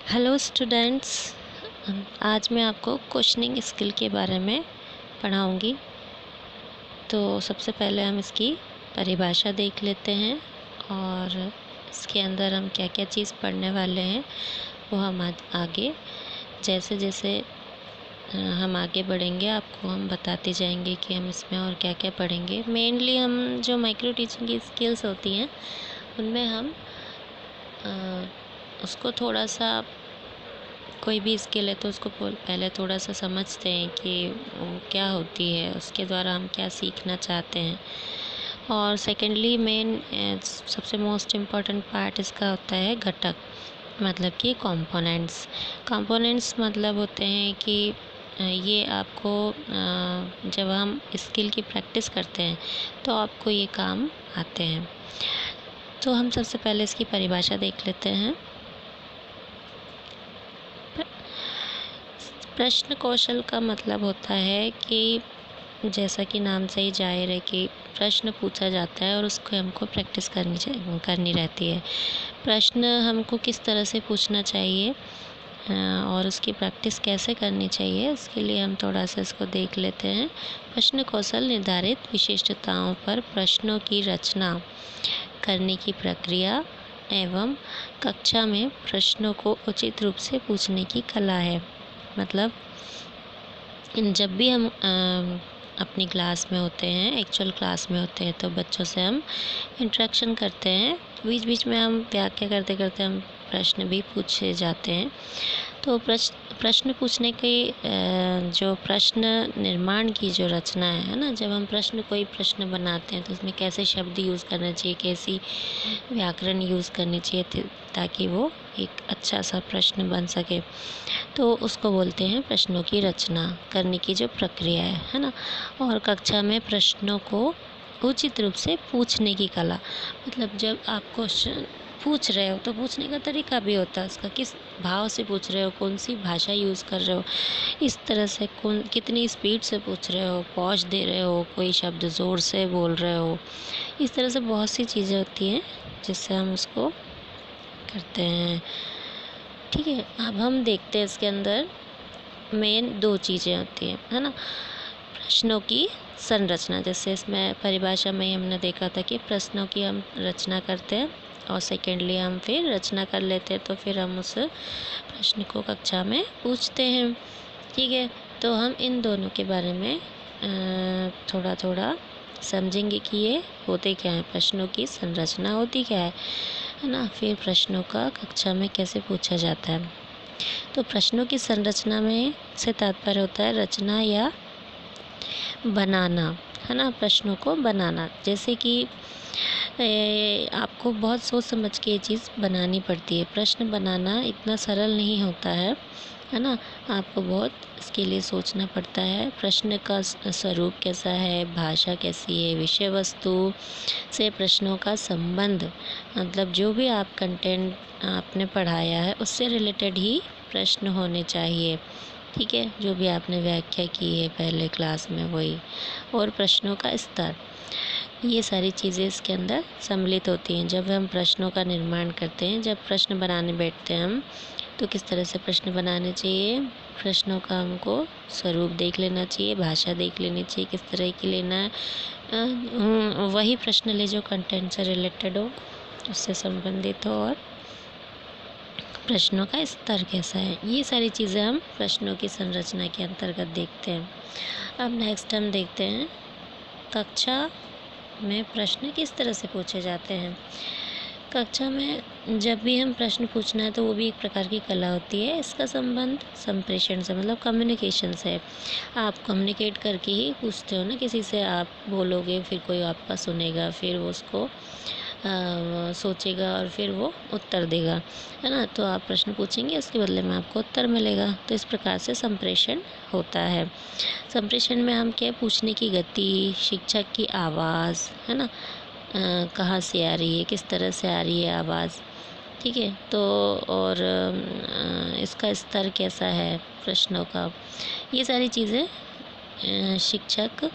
Hello students. आज मैं आपको क्वेश्चनिंग स्किल के बारे में पढ़ाऊंगी। तो सबसे पहले हम इसकी परिभाषा देख लेते हैं और इसके अंदर हम क्या क्या चीज़ पढ़ने वाले हैं वो हम आगे जैसे जैसे हम आगे बढ़ेंगे आपको हम बताते जाएंगे कि हम इसमें और क्या क्या पढ़ेंगे। मेनली हम जो माइक्रो टीचिंग की स्किल्स होती हैं उनमें हम उसको थोड़ा सा, कोई भी स्किल है तो उसको पहले थोड़ा सा समझते हैं कि वो क्या होती है, उसके द्वारा हम क्या सीखना चाहते हैं। और सेकेंडली मेन सबसे मोस्ट इम्पॉर्टेंट पार्ट इसका होता है घटक, मतलब कि कंपोनेंट्स मतलब होते हैं कि ये आपको जब हम स्किल की प्रैक्टिस करते हैं तो आपको ये काम आते हैं। तो हम सबसे पहले इसकी परिभाषा देख लेते हैं। प्रश्न कौशल का मतलब होता है कि जैसा कि नाम से ही जाहिर है कि प्रश्न पूछा जाता है और उसको हमको प्रैक्टिस करनी रहती है। प्रश्न हमको किस तरह से पूछना चाहिए और उसकी प्रैक्टिस कैसे करनी चाहिए, उसके लिए हम थोड़ा सा इसको देख लेते हैं। प्रश्न कौशल निर्धारित विशिष्टताओं पर प्रश्नों की रचना करने की प्रक्रिया एवं कक्षा में प्रश्नों को उचित रूप से पूछने की कला है। मतलब जब भी हम अपनी क्लास में होते हैं, एक्चुअल क्लास में होते हैं, तो बच्चों से हम इंटरेक्शन करते हैं, बीच बीच में हम व्याख्या करते करते हम प्रश्न भी पूछे जाते हैं। तो प्रश्न पूछने की जो प्रश्न निर्माण की जो रचना है ना, जब हम कोई प्रश्न बनाते हैं तो उसमें कैसे शब्द यूज़ करना चाहिए, कैसी व्याकरण यूज़ करनी चाहिए ताकि वो एक अच्छा सा प्रश्न बन सके, तो उसको बोलते हैं प्रश्नों की रचना करने की जो प्रक्रिया है ना। और कक्षा में प्रश्नों को उचित रूप से पूछने की कला, मतलब जब आप क्वेश्चन पूछ रहे हो तो पूछने का तरीका भी होता है उसका, किस भाव से पूछ रहे हो, कौन सी भाषा यूज़ कर रहे हो, इस तरह से कितनी स्पीड से पूछ रहे हो, पॉज दे रहे हो, कोई शब्द ज़ोर से बोल रहे हो, इस तरह से बहुत सी चीज़ें होती हैं जिससे हम उसको करते हैं। ठीक है, अब हम देखते हैं इसके अंदर मेन दो चीज़ें होती हैं, है ना। प्रश्नों की संरचना, जैसे इसमें परिभाषा में ही हमने देखा था कि प्रश्नों की हम रचना करते हैं और सेकेंडली हम फिर रचना कर लेते हैं, तो फिर हम उस प्रश्न को कक्षा में पूछते हैं। ठीक है, तो हम इन दोनों के बारे में थोड़ा थोड़ा समझेंगे कि ये होते क्या है, प्रश्नों की संरचना होती क्या है ना, फिर प्रश्नों का कक्षा में कैसे पूछा जाता है। तो प्रश्नों की संरचना में से तात्पर्य होता है रचना या बनाना, है ना, प्रश्नों को बनाना। जैसे कि आपको बहुत सोच समझ के ये चीज़ बनानी पड़ती है। प्रश्न बनाना इतना सरल नहीं होता है ना। आपको बहुत इसके लिए सोचना पड़ता है। प्रश्न का स्वरूप कैसा है, भाषा कैसी है, विषय वस्तु से प्रश्नों का संबंध, मतलब जो भी आप कंटेंट आपने पढ़ाया है उससे रिलेटेड ही प्रश्न होने चाहिए। ठीक है, जो भी आपने व्याख्या की है पहले क्लास में वही। और प्रश्नों का स्तर, ये सारी चीज़ें इसके अंदर सम्मिलित होती हैं। जब हम प्रश्नों का निर्माण करते हैं, जब प्रश्न बनाने बैठते हैं हम, तो किस तरह से प्रश्न बनाने चाहिए, प्रश्नों का हमको स्वरूप देख लेना चाहिए, भाषा देख लेनी चाहिए किस तरह की लेना है। वही प्रश्न ले जो कंटेंट से रिलेटेड हो, उससे संबंधित हो, और प्रश्नों का स्तर कैसा है, ये सारी चीज़ें हम प्रश्नों की संरचना के अंतर्गत देखते हैं। अब नेक्स्ट हम देखते हैं कक्षा में प्रश्न किस तरह से पूछे जाते हैं। कक्षा में जब भी हम प्रश्न पूछना है तो वो भी एक प्रकार की कला होती है। इसका संबंध संप्रेषण से, मतलब कम्युनिकेशन से। आप कम्युनिकेट करके ही पूछते हो ना किसी से, आप बोलोगे फिर कोई आपका सुनेगा, फिर वो उसको सोचेगा और फिर वो उत्तर देगा, है ना। तो आप प्रश्न पूछेंगे, उसके बदले में आपको उत्तर मिलेगा। तो इस प्रकार से संप्रेषण होता है। संप्रेषण में हम क्या, पूछने की गति, शिक्षक की आवाज़, है ना, कहाँ से आ रही है, किस तरह से आ रही है आवाज़। ठीक है, तो और इसका स्तर कैसा है प्रश्नों का, ये सारी चीज़ें शिक्षक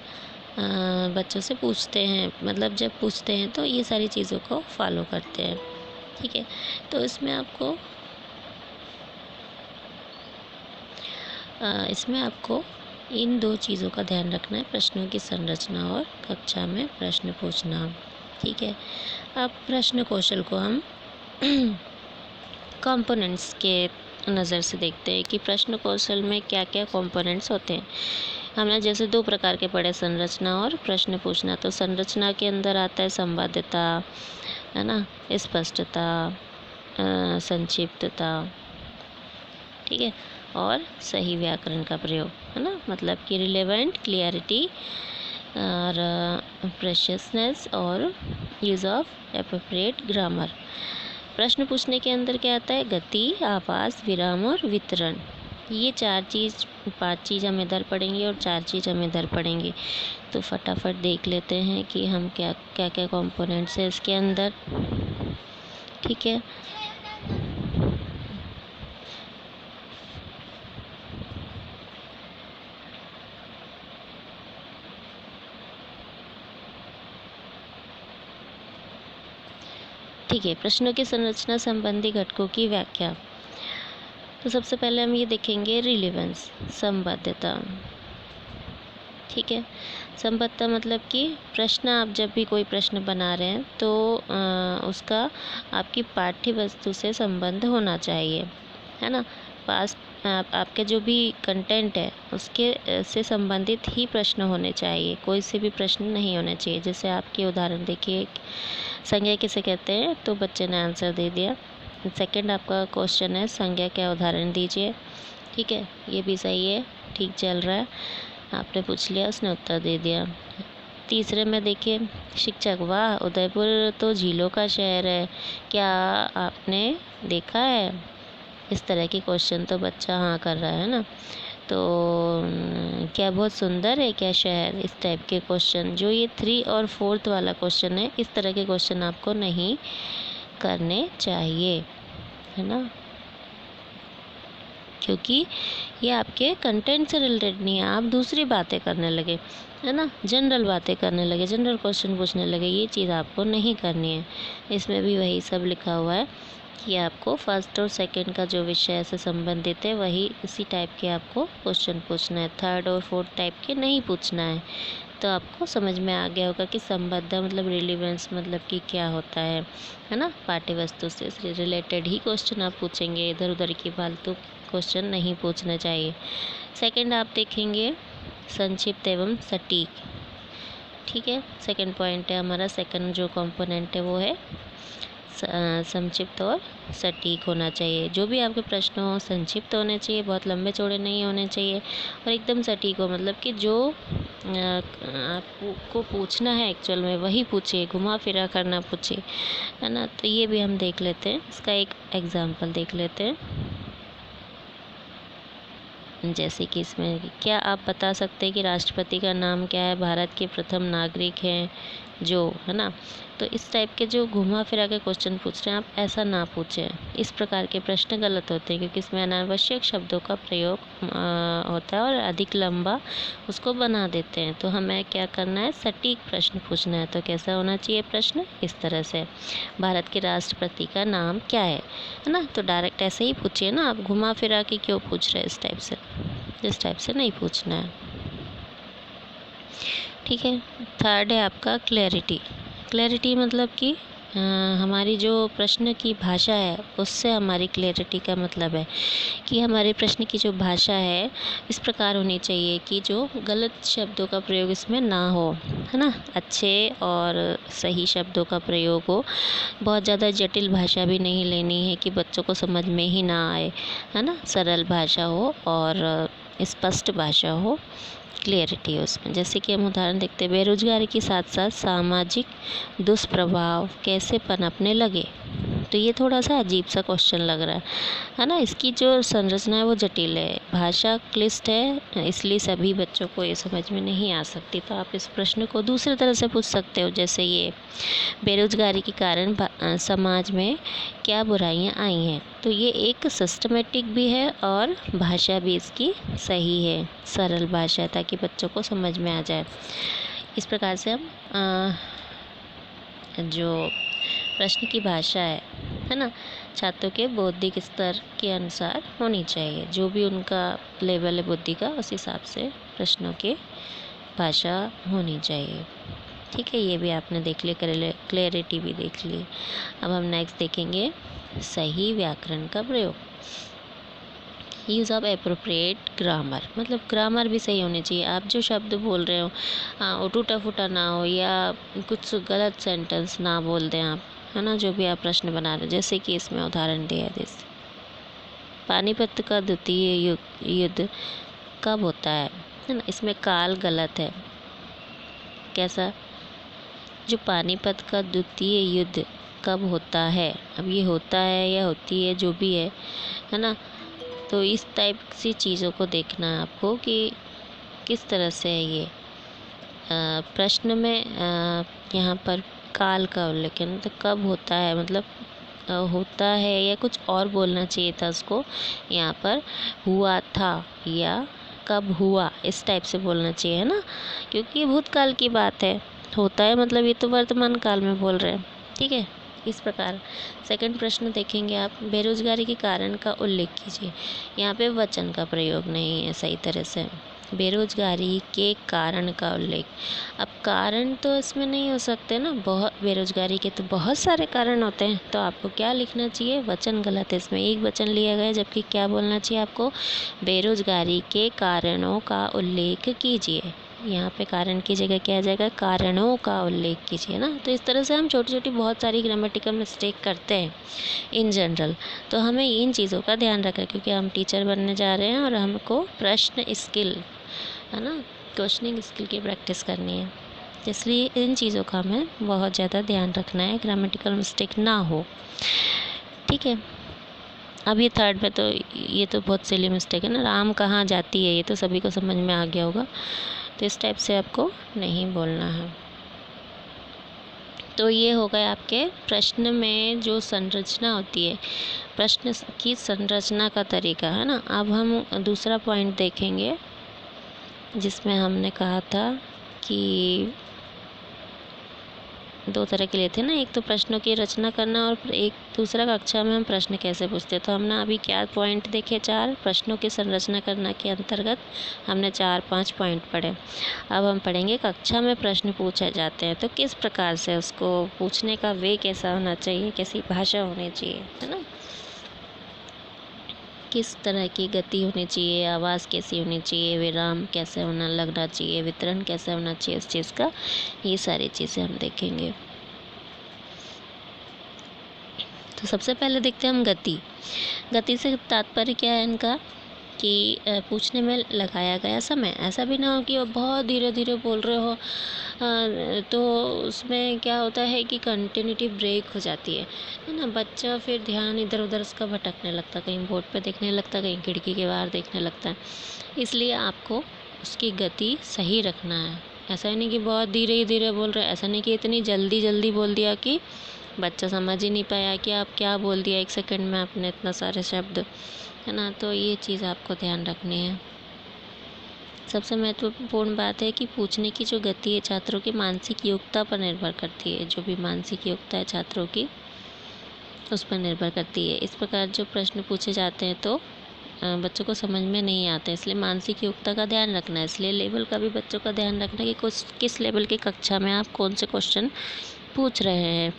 बच्चों से पूछते हैं। मतलब जब पूछते हैं तो ये सारी चीज़ों को फॉलो करते हैं। ठीक है, तो इसमें आपको इसमें आपको इन दो चीज़ों का ध्यान रखना है, प्रश्नों की संरचना और कक्षा में प्रश्न पूछना। ठीक है, अब प्रश्न कौशल को हम कंपोनेंट्स के नज़र से देखते हैं कि प्रश्न कौशल में क्या क्या कंपोनेंट्स होते हैं। हमने जैसे दो प्रकार के पढ़े, संरचना और प्रश्न पूछना। तो संरचना के अंदर आता है संवादिता, है ना, स्पष्टता, संक्षिप्तता, ठीक है, और सही व्याकरण का प्रयोग, है ना, मतलब कि रिलेवेंट, क्लियरिटी और प्रेशियसनेस और यूज़ ऑफ एप्रोप्रिएट ग्रामर। प्रश्न पूछने के अंदर क्या आता है, गति, आवाज़, विराम और वितरण। ये पांच चीज़ हम इधर पढ़ेंगे और चार चीज़ हम इधर पढ़ेंगे। तो फटाफट देख लेते हैं कि हम क्या क्या क्या कंपोनेंट्स है इसके अंदर। ठीक है, ठीक है, प्रश्नों की संरचना संबंधी घटकों की व्याख्या। तो सबसे पहले हम ये देखेंगे रिलेवेंस, संबद्धता। ठीक है, संबद्धता मतलब कि प्रश्न, आप जब भी कोई प्रश्न बना रहे हैं तो उसका आपकी पाठ्य वस्तु से संबंध होना चाहिए, है ना। आपके जो भी कंटेंट है उसके से संबंधित ही प्रश्न होने चाहिए, कोई से भी प्रश्न नहीं होने चाहिए। जैसे आपके उदाहरण देखिए, संज्ञा किसे कहते हैं, तो बच्चे ने आंसर दे दिया। सेकंड आपका क्वेश्चन है, संज्ञा क्या, उदाहरण दीजिए। ठीक है, ये भी सही है, ठीक चल रहा है, आपने पूछ लिया, उसने उत्तर दे दिया। तीसरे में देखिए, शिक्षक, वाह उदयपुर तो झीलों का शहर है, क्या आपने देखा है। इस तरह के क्वेश्चन तो बच्चा हाँ कर रहा है ना। तो क्या बहुत सुंदर है क्या शहर, इस टाइप के क्वेश्चन। जो ये 3 और 4th वाला क्वेश्चन है, इस तरह के क्वेश्चन आपको नहीं करने चाहिए, है ना, क्योंकि ये आपके कंटेंट से रिलेटेड नहीं है। आप दूसरी बातें करने लगे, है ना, जनरल बातें करने लगे, जनरल क्वेश्चन पूछने लगे, ये चीज़ आपको नहीं करनी है। इसमें भी वही सब लिखा हुआ है कि आपको फर्स्ट और सेकंड का जो विषय से संबंधित है वही इसी टाइप के आपको क्वेश्चन पूछना है, थर्ड और फोर्थ टाइप के नहीं पूछना है। तो आपको समझ में आ गया होगा कि संबद्ध मतलब रिलेवेंस मतलब कि क्या होता है ना। पाठ्य वस्तु से रिलेटेड ही क्वेश्चन आप पूछेंगे, इधर उधर की फालतू क्वेश्चन नहीं पूछना चाहिए। सेकंड आप देखेंगे, संक्षिप्त एवं सटीक। ठीक है, सेकंड पॉइंट है हमारा, सेकंड जो कंपोनेंट है वो है संक्षिप्त और सटीक होना चाहिए। जो भी आपके प्रश्न हो संक्षिप्त होने चाहिए, बहुत लंबे चौड़े नहीं होने चाहिए, और एकदम सटीक हो, मतलब कि जो आपको पूछना है एक्चुअल में वही पूछिए, घुमा फिरा करना पूछिए, है ना। तो ये भी हम देख लेते हैं, इसका एक एग्जाम्पल देख लेते हैं। जैसे कि इसमें, क्या आप बता सकते हैं कि राष्ट्रपति का नाम क्या है, भारत के प्रथम नागरिक हैं जो, है ना। तो इस टाइप के जो घुमा फिरा के क्वेश्चन पूछ रहे हैं आप, ऐसा ना पूछें। इस प्रकार के प्रश्न गलत होते हैं क्योंकि इसमें अनावश्यक शब्दों का प्रयोग होता है और अधिक लंबा उसको बना देते हैं। तो हमें क्या करना है, सटीक प्रश्न पूछना है। तो कैसा होना चाहिए प्रश्न, इस तरह से, भारत के राष्ट्रपति का नाम क्या है ना। तो डायरेक्ट ऐसे ही पूछिए ना, आप घुमा फिरा के क्यों पूछ रहे हैं इस टाइप से, इस टाइप से नहीं पूछना है। ठीक है, थर्ड है आपका क्लैरिटी। क्लैरिटी मतलब कि हमारी जो प्रश्न की भाषा है उससे हमारी क्लैरिटी का मतलब है कि हमारे प्रश्न की जो भाषा है इस प्रकार होनी चाहिए कि जो गलत शब्दों का प्रयोग इसमें ना हो, है ना, अच्छे और सही शब्दों का प्रयोग हो। बहुत ज़्यादा जटिल भाषा भी नहीं लेनी है कि बच्चों को समझ में ही ना आए, है ना। सरल भाषा हो और स्पष्ट भाषा हो, क्लियरिटी है उसमें। जैसे कि हम उदाहरण देखते हैं, बेरोजगारी के साथ साथ सामाजिक दुष्प्रभाव कैसे पनपने लगे। तो ये थोड़ा सा अजीब सा क्वेश्चन लग रहा है ना। इसकी जो संरचना है वो जटिल है, भाषा क्लिष्ट है, इसलिए सभी बच्चों को ये समझ में नहीं आ सकती। तो आप इस प्रश्न को दूसरी तरह से पूछ सकते हो, जैसे ये, बेरोजगारी के कारण समाज में क्या बुराइयां आई हैं। तो ये एक सिस्टमेटिक भी है और भाषा भी इसकी सही है, सरल भाषा, ताकि बच्चों को समझ में आ जाए। इस प्रकार से हम जो प्रश्न की भाषा है ना। छात्रों के बौद्धिक स्तर के अनुसार होनी चाहिए, जो भी उनका लेवल है बुद्धि का उस हिसाब से प्रश्नों की भाषा होनी चाहिए। ठीक है, ये भी आपने देख ली, क्लैरिटी भी देख ली। अब हम नेक्स्ट देखेंगे सही व्याकरण का प्रयोग। यूज़ ऑफ एप्रोप्रिएट ग्रामर, मतलब ग्रामर भी सही होनी चाहिए। आप जो शब्द बोल रहे हो वो टूटा फूटा ना हो या कुछ गलत सेंटेंस ना बोल दें आप, है ना। जो भी आप प्रश्न बना रहे हो, जैसे कि इसमें उदाहरण दिया है, जैसे पानीपत का द्वितीय युद्ध कब होता है ना। इसमें काल गलत है। कैसा, जो पानीपत का द्वितीय युद्ध कब होता है, अब ये होता है या होती है, जो भी है ना। तो इस टाइप सी चीज़ों को देखना है आपको कि किस तरह से है ये प्रश्न में यहाँ पर काल का उल्लेखन, तो कब होता है, मतलब होता है या कुछ और बोलना चाहिए था उसको, यहाँ पर हुआ था या कब हुआ, इस टाइप से बोलना चाहिए, है ना। क्योंकि ये भूतकाल की बात है, होता है मतलब ये तो वर्तमान काल में बोल रहे हैं। ठीक है, इस प्रकार सेकंड प्रश्न देखेंगे आप, बेरोजगारी के कारण का उल्लेख कीजिए। यहाँ पे वचन का प्रयोग नहीं है सही तरह से, बेरोजगारी के कारण का उल्लेख। अब कारण तो इसमें नहीं हो सकते ना, बहुत बेरोजगारी के तो बहुत सारे कारण होते हैं, तो आपको क्या लिखना चाहिए, वचन गलत है, इसमें एक वचन लिया गया है, जबकि क्या बोलना चाहिए आपको, बेरोजगारी के कारणों का उल्लेख कीजिए। यहाँ पे कारण की जगह क्या आ जाएगा, कारणों का उल्लेख कीजिए ना। तो इस तरह से हम छोटी छोटी बहुत सारी ग्रामेटिकल मिस्टेक करते हैं इन जनरल, तो हमें इन चीज़ों का ध्यान रखें, क्योंकि हम टीचर बनने जा रहे हैं और हमको प्रश्न स्किल, है ना, क्वेश्चनिंग स्किल की प्रैक्टिस करनी है। इसलिए इन चीज़ों का हमें बहुत ज़्यादा ध्यान रखना है, ग्रामेटिकल मिस्टेक ना हो। ठीक है, अब ये थर्ड में तो ये तो बहुत सिली मिस्टेक है ना, राम कहाँ जाती है, ये तो सभी को समझ में आ गया होगा, तो इस टाइप से आपको नहीं बोलना है। तो ये हो गए आपके प्रश्न में जो संरचना होती है, प्रश्न की संरचना का तरीका, है ना। अब हम दूसरा पॉइंट देखेंगे, जिसमें हमने कहा था कि दो तरह के लिए थे ना, एक तो प्रश्नों की रचना करना और एक दूसरा कक्षा में हम प्रश्न कैसे पूछते। तो हमने अभी क्या पॉइंट देखे, 4 प्रश्नों की संरचना करना के अंतर्गत हमने 4-5 पॉइंट पढ़े। अब हम पढ़ेंगे कक्षा में प्रश्न पूछे जाते हैं तो किस प्रकार से उसको पूछने का वे कैसा होना चाहिए, कैसी भाषा होनी चाहिए, है ना, किस तरह की गति होनी चाहिए, आवाज़ कैसी होनी चाहिए, विराम कैसे होना लगना चाहिए, वितरण कैसे होना चाहिए उस चीज़ का, ये सारी चीज़ें हम देखेंगे। तो सबसे पहले देखते हैं हम गति। गति से तात्पर्य क्या है इनका कि पूछने में लगाया गया समय, ऐसा भी ना हो कि वो बहुत धीरे धीरे बोल रहे हो, तो उसमें क्या होता है कि कंटिन्यूटी ब्रेक हो जाती है ना। बच्चा फिर ध्यान इधर उधर उसका भटकने लगता है, कहीं बोर्ड पे देखने लगता है, कहीं खिड़की के बाहर देखने लगता है। इसलिए आपको उसकी गति सही रखना है। ऐसा ही नहीं कि बहुत धीरे धीरे बोल रहे, ऐसा नहीं कि इतनी जल्दी जल्दी बोल दिया कि बच्चा समझ ही नहीं पाया कि आप क्या बोल दिया 1 सेकंड में आपने इतना सारे शब्द, है ना। तो ये चीज़ आपको ध्यान रखनी है। सबसे महत्वपूर्ण बात है कि पूछने की जो गति है छात्रों की मानसिक योग्यता पर निर्भर करती है। जो भी मानसिक योग्यता है छात्रों की उस पर निर्भर करती है। इस प्रकार जो प्रश्न पूछे जाते हैं तो बच्चों को समझ में नहीं आता, इसलिए मानसिक योग्यता का ध्यान रखना है। इसलिए लेवल का भी बच्चों का ध्यान रखना है कि किस लेवल की कक्षा में आप कौन से क्वेश्चन पूछ रहे हैं।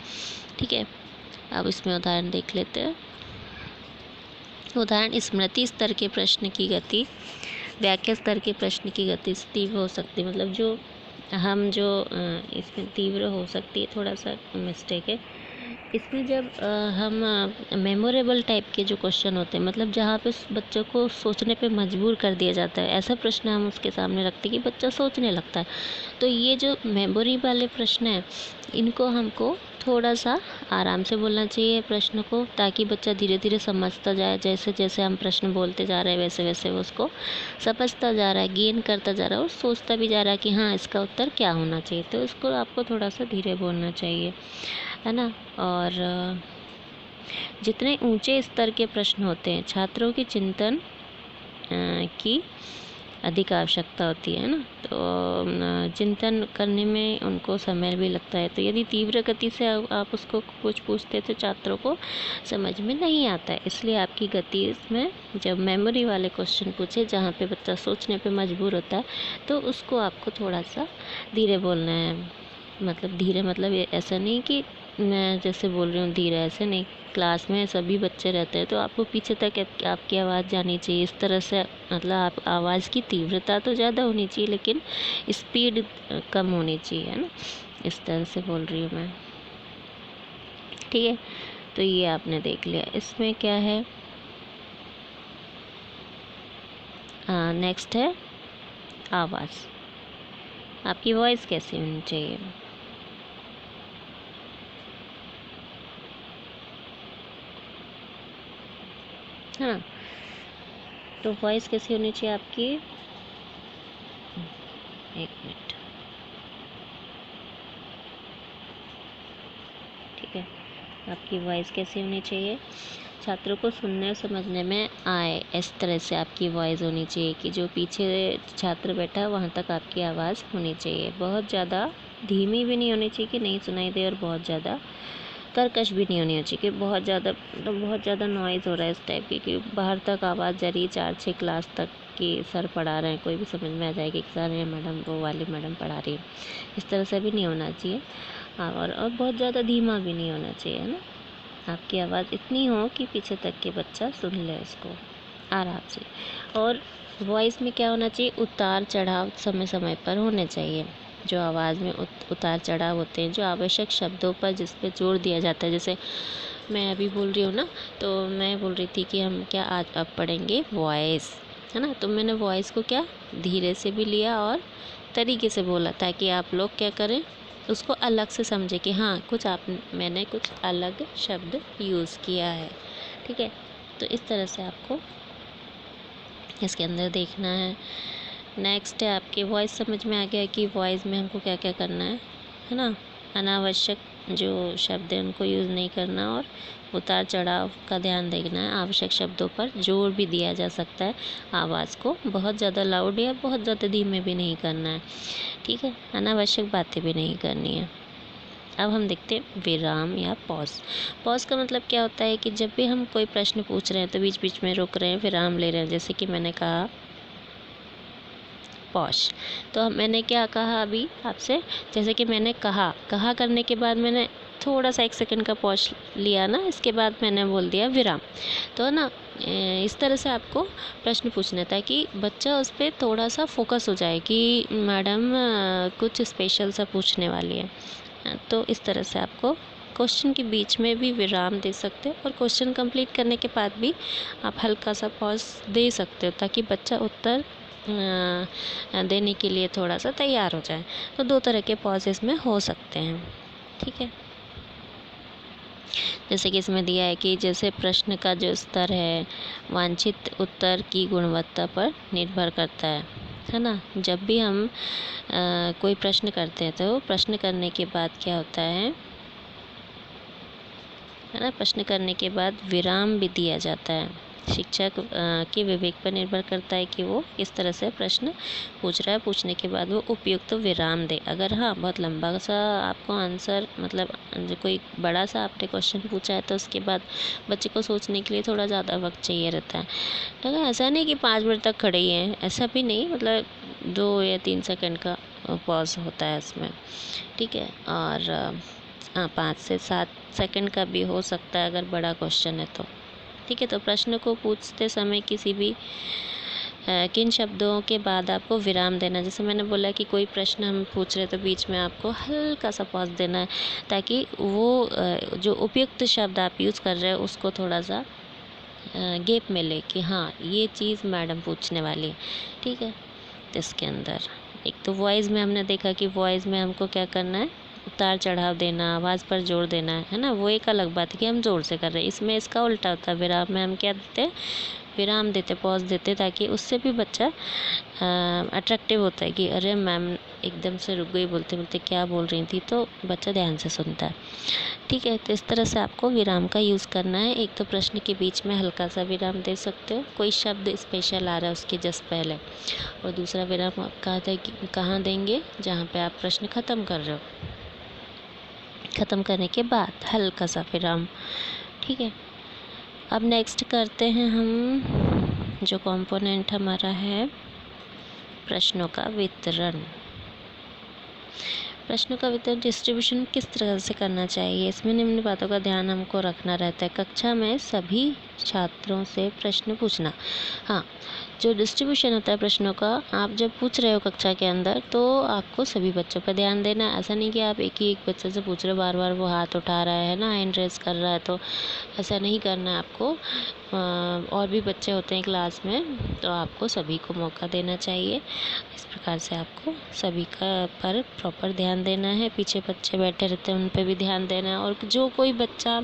ठीक है, अब इसमें उदाहरण देख लेते हैं। उदाहरण, स्मृति स्तर के प्रश्न की गति व्याख्या स्तर के प्रश्न की गति से तीव्र हो सकती है। मतलब जो इसमें तीव्र हो सकती है, थोड़ा सा मिस्टेक है इसमें। जब हम मेमोरेबल टाइप के जो क्वेश्चन होते हैं, मतलब जहाँ पे बच्चों को सोचने पे मजबूर कर दिया जाता है, ऐसा प्रश्न हम उसके सामने रखते हैं कि बच्चा सोचने लगता है। तो ये जो मेमोरी वाले प्रश्न हैं, इनको हमको थोड़ा सा आराम से बोलना चाहिए प्रश्न को, ताकि बच्चा धीरे धीरे समझता जाए। जैसे जैसे हम प्रश्न बोलते जा रहे हैं वैसे वैसे वो उसको समझता जा रहा है, गेन करता जा रहा है और सोचता भी जा रहा है कि हाँ इसका उत्तर क्या होना चाहिए। तो इसको आपको थोड़ा सा धीरे बोलना चाहिए, है ना। और जितने ऊंचे स्तर के प्रश्न होते हैं छात्रों की चिंतन की अधिक आवश्यकता होती है ना, तो चिंतन करने में उनको समय भी लगता है। तो यदि तीव्र गति से आप उसको कुछ पूछते तो छात्रों को समझ में नहीं आता है। इसलिए आपकी गति इसमें जब मेमोरी वाले क्वेश्चन पूछे जहाँ पे बच्चा सोचने पे मजबूर होता है, तो उसको आपको थोड़ा सा धीरे बोलना है। मतलब धीरे मतलब ये ऐसा नहीं कि मैं जैसे बोल रही हूँ धीरे, ऐसे नहीं। क्लास में सभी बच्चे रहते हैं तो आपको पीछे तक आपकी आवाज़ जानी चाहिए, इस तरह से। मतलब आप आवाज़ की तीव्रता तो ज़्यादा होनी चाहिए लेकिन स्पीड कम होनी चाहिए, है ना। इस तरह से बोल रही हूँ मैं, ठीक है। तो ये आपने देख लिया। इसमें क्या है, नेक्स्ट है आवाज़। आपकी वॉइस कैसी होनी चाहिए। हाँ, तो वॉइस कैसी होनी चाहिए आपकी। एक मिनट, ठीक है। आपकी वॉइस कैसी होनी चाहिए, छात्रों को सुनने और समझने में आए, इस तरह से आपकी वॉइस होनी चाहिए कि जो पीछे छात्र बैठा है वहाँ तक आपकी आवाज़ होनी चाहिए। बहुत ज़्यादा धीमी भी नहीं होनी चाहिए कि नहीं सुनाई दे, और बहुत ज़्यादा कर्कश भी नहीं होनी चाहिए कि बहुत ज़्यादा बहुत ज़्यादा नॉइज़ हो रहा है इस टाइप की कि बाहर तक आवाज़ जा रही है। 4-6 क्लास तक कि सर पढ़ा रहे हैं, कोई भी समझ में आ जाएगी कि सर ये मैडम वो वाली मैडम पढ़ा रही है, इस तरह से भी नहीं होना चाहिए। हाँ, और बहुत ज़्यादा धीमा भी नहीं होना चाहिए, है ना। आपकी आवाज़ इतनी हो कि पीछे तक के बच्चा सुन ले उसको आराम से। और वॉइस में क्या होना चाहिए, उतार चढ़ाव समय समय पर होने चाहिए। जो आवाज़ में उतार चढ़ाव होते हैं, जो आवश्यक शब्दों पर जिस पे जोर दिया जाता है। जैसे मैं अभी बोल रही हूँ ना, तो मैं बोल रही थी कि हम क्या आज अब पढ़ेंगे वॉइस, है ना। तो मैंने वॉइस को क्या धीरे से भी लिया और तरीके से बोला, ताकि आप लोग क्या करें, उसको अलग से समझे कि हाँ मैंने कुछ अलग शब्द यूज़ किया है, ठीक है। तो इस तरह से आपको इसके अंदर देखना है। नेक्स्ट है आपके वॉइस। समझ में आ गया कि वॉइस में हमको क्या क्या करना है ना। अनावश्यक जो शब्द हैं उनको यूज़ नहीं करना, और उतार चढ़ाव का ध्यान देखना है। आवश्यक शब्दों पर जोर भी दिया जा सकता है। आवाज़ को बहुत ज़्यादा लाउड या बहुत ज़्यादा धीमे भी नहीं करना है, ठीक है। अनावश्यक बातें भी नहीं करनी है। अब हम देखते हैं विराम या पॉज। पॉज का मतलब क्या होता है कि जब भी हम कोई प्रश्न पूछ रहे हैं तो बीच बीच में रुक रहे हैं, विराम ले रहे हैं। जैसे कि मैंने कहा पॉज, तो मैंने क्या कहा अभी आपसे, जैसे कि मैंने कहा करने के बाद मैंने थोड़ा सा 1 सेकंड का पॉज लिया ना, इसके बाद मैंने बोल दिया विराम। तो ना इस तरह से आपको प्रश्न पूछना था कि बच्चा उस पर थोड़ा सा फोकस हो जाए कि मैडम कुछ स्पेशल सा पूछने वाली है। तो इस तरह से आपको क्वेश्चन के बीच में भी विराम दे सकते हो, और क्वेश्चन कंप्लीट करने के बाद भी आप हल्का सा पॉज दे सकते हो, ताकि बच्चा उत्तर देने के लिए थोड़ा सा तैयार हो जाए। तो 2 तरह के पॉज इसमें हो सकते हैं, ठीक है। जैसे कि इसमें दिया है कि जैसे प्रश्न का जो स्तर है वांछित उत्तर की गुणवत्ता पर निर्भर करता है ना। जब भी हम कोई प्रश्न करते हैं तो प्रश्न करने के बाद क्या होता है ना, प्रश्न करने के बाद विराम भी दिया जाता है। शिक्षक के विवेक पर निर्भर करता है कि वो किस तरह से प्रश्न पूछ रहा है। पूछने के बाद वो उपयुक्त तो विराम दे। अगर हाँ बहुत लंबा सा आपको आंसर, मतलब जो कोई बड़ा सा आपने क्वेश्चन पूछा है, तो उसके बाद बच्चे को सोचने के लिए थोड़ा ज़्यादा वक्त चाहिए रहता है। तो ऐसा नहीं कि 5 मिनट तक खड़े ही हैं, ऐसा भी नहीं। मतलब 2 या 3 सेकंड का पॉज होता है इसमें, ठीक है। और हाँ 5 से 7 सेकंड का भी हो सकता है अगर बड़ा क्वेश्चन है तो, ठीक है। तो प्रश्न को पूछते समय किसी भी किन शब्दों के बाद आपको विराम देना। जैसे मैंने बोला कि कोई प्रश्न हम पूछ रहे तो बीच में आपको हल्का सा पॉज देना है, ताकि वो जो उपयुक्त शब्द आप यूज़ कर रहे हो उसको थोड़ा सा गैप मिले कि हाँ ये चीज़ मैडम पूछने वाली है, ठीक है। तो इसके अंदर एक तो वॉइस में हमने देखा कि वॉइस में हमको क्या करना है, उतार चढ़ाव देना, आवाज़ पर जोर देना है ना। वो एक अलग बात है कि हम जोर से कर रहे हैं। इसमें इसका उल्टा होता है, विराम में हम क्या देते हैं, विराम देते, पॉज देते, ताकि उससे भी बच्चा अट्रैक्टिव होता है कि अरे मैम एकदम से रुक गई बोलते बोलते क्या बोल रही थी, तो बच्चा ध्यान से सुनता है। ठीक है, तो इस तरह से आपको विराम का यूज़ करना है। एक तो प्रश्न के बीच में हल्का सा विराम दे सकते हो, कोई शब्द स्पेशल आ रहा है उसके जस्ट पहले, और दूसरा विराम आप कहाँ देंगे, जहाँ पे आप प्रश्न ख़त्म कर रहे हो, ख़त्म करने के बाद हल्का सा विराम। ठीक है, अब नेक्स्ट करते हैं हम, जो कंपोनेंट हमारा है प्रश्नों का वितरण। प्रश्नों का वितरण डिस्ट्रीब्यूशन किस तरह से करना चाहिए, इसमें निम्न बातों का ध्यान हमको रखना रहता है। कक्षा में सभी छात्रों से प्रश्न पूछना। हाँ, जो डिस्ट्रीब्यूशन होता है प्रश्नों का, आप जब पूछ रहे हो कक्षा के अंदर, तो आपको सभी बच्चों पर ध्यान देना है। ऐसा नहीं कि आप एक ही एक बच्चे से पूछ रहे हो, बार बार वो हाथ उठा रहा है ना, हैंड रेज कर रहा है, तो ऐसा नहीं करना है आपको। और भी बच्चे होते हैं क्लास में, तो आपको सभी को मौका देना चाहिए। इस प्रकार से आपको सभी का पर प्रॉपर ध्यान देना है। पीछे बच्चे बैठे रहते हैं, उन पर भी ध्यान देना है। और जो कोई बच्चा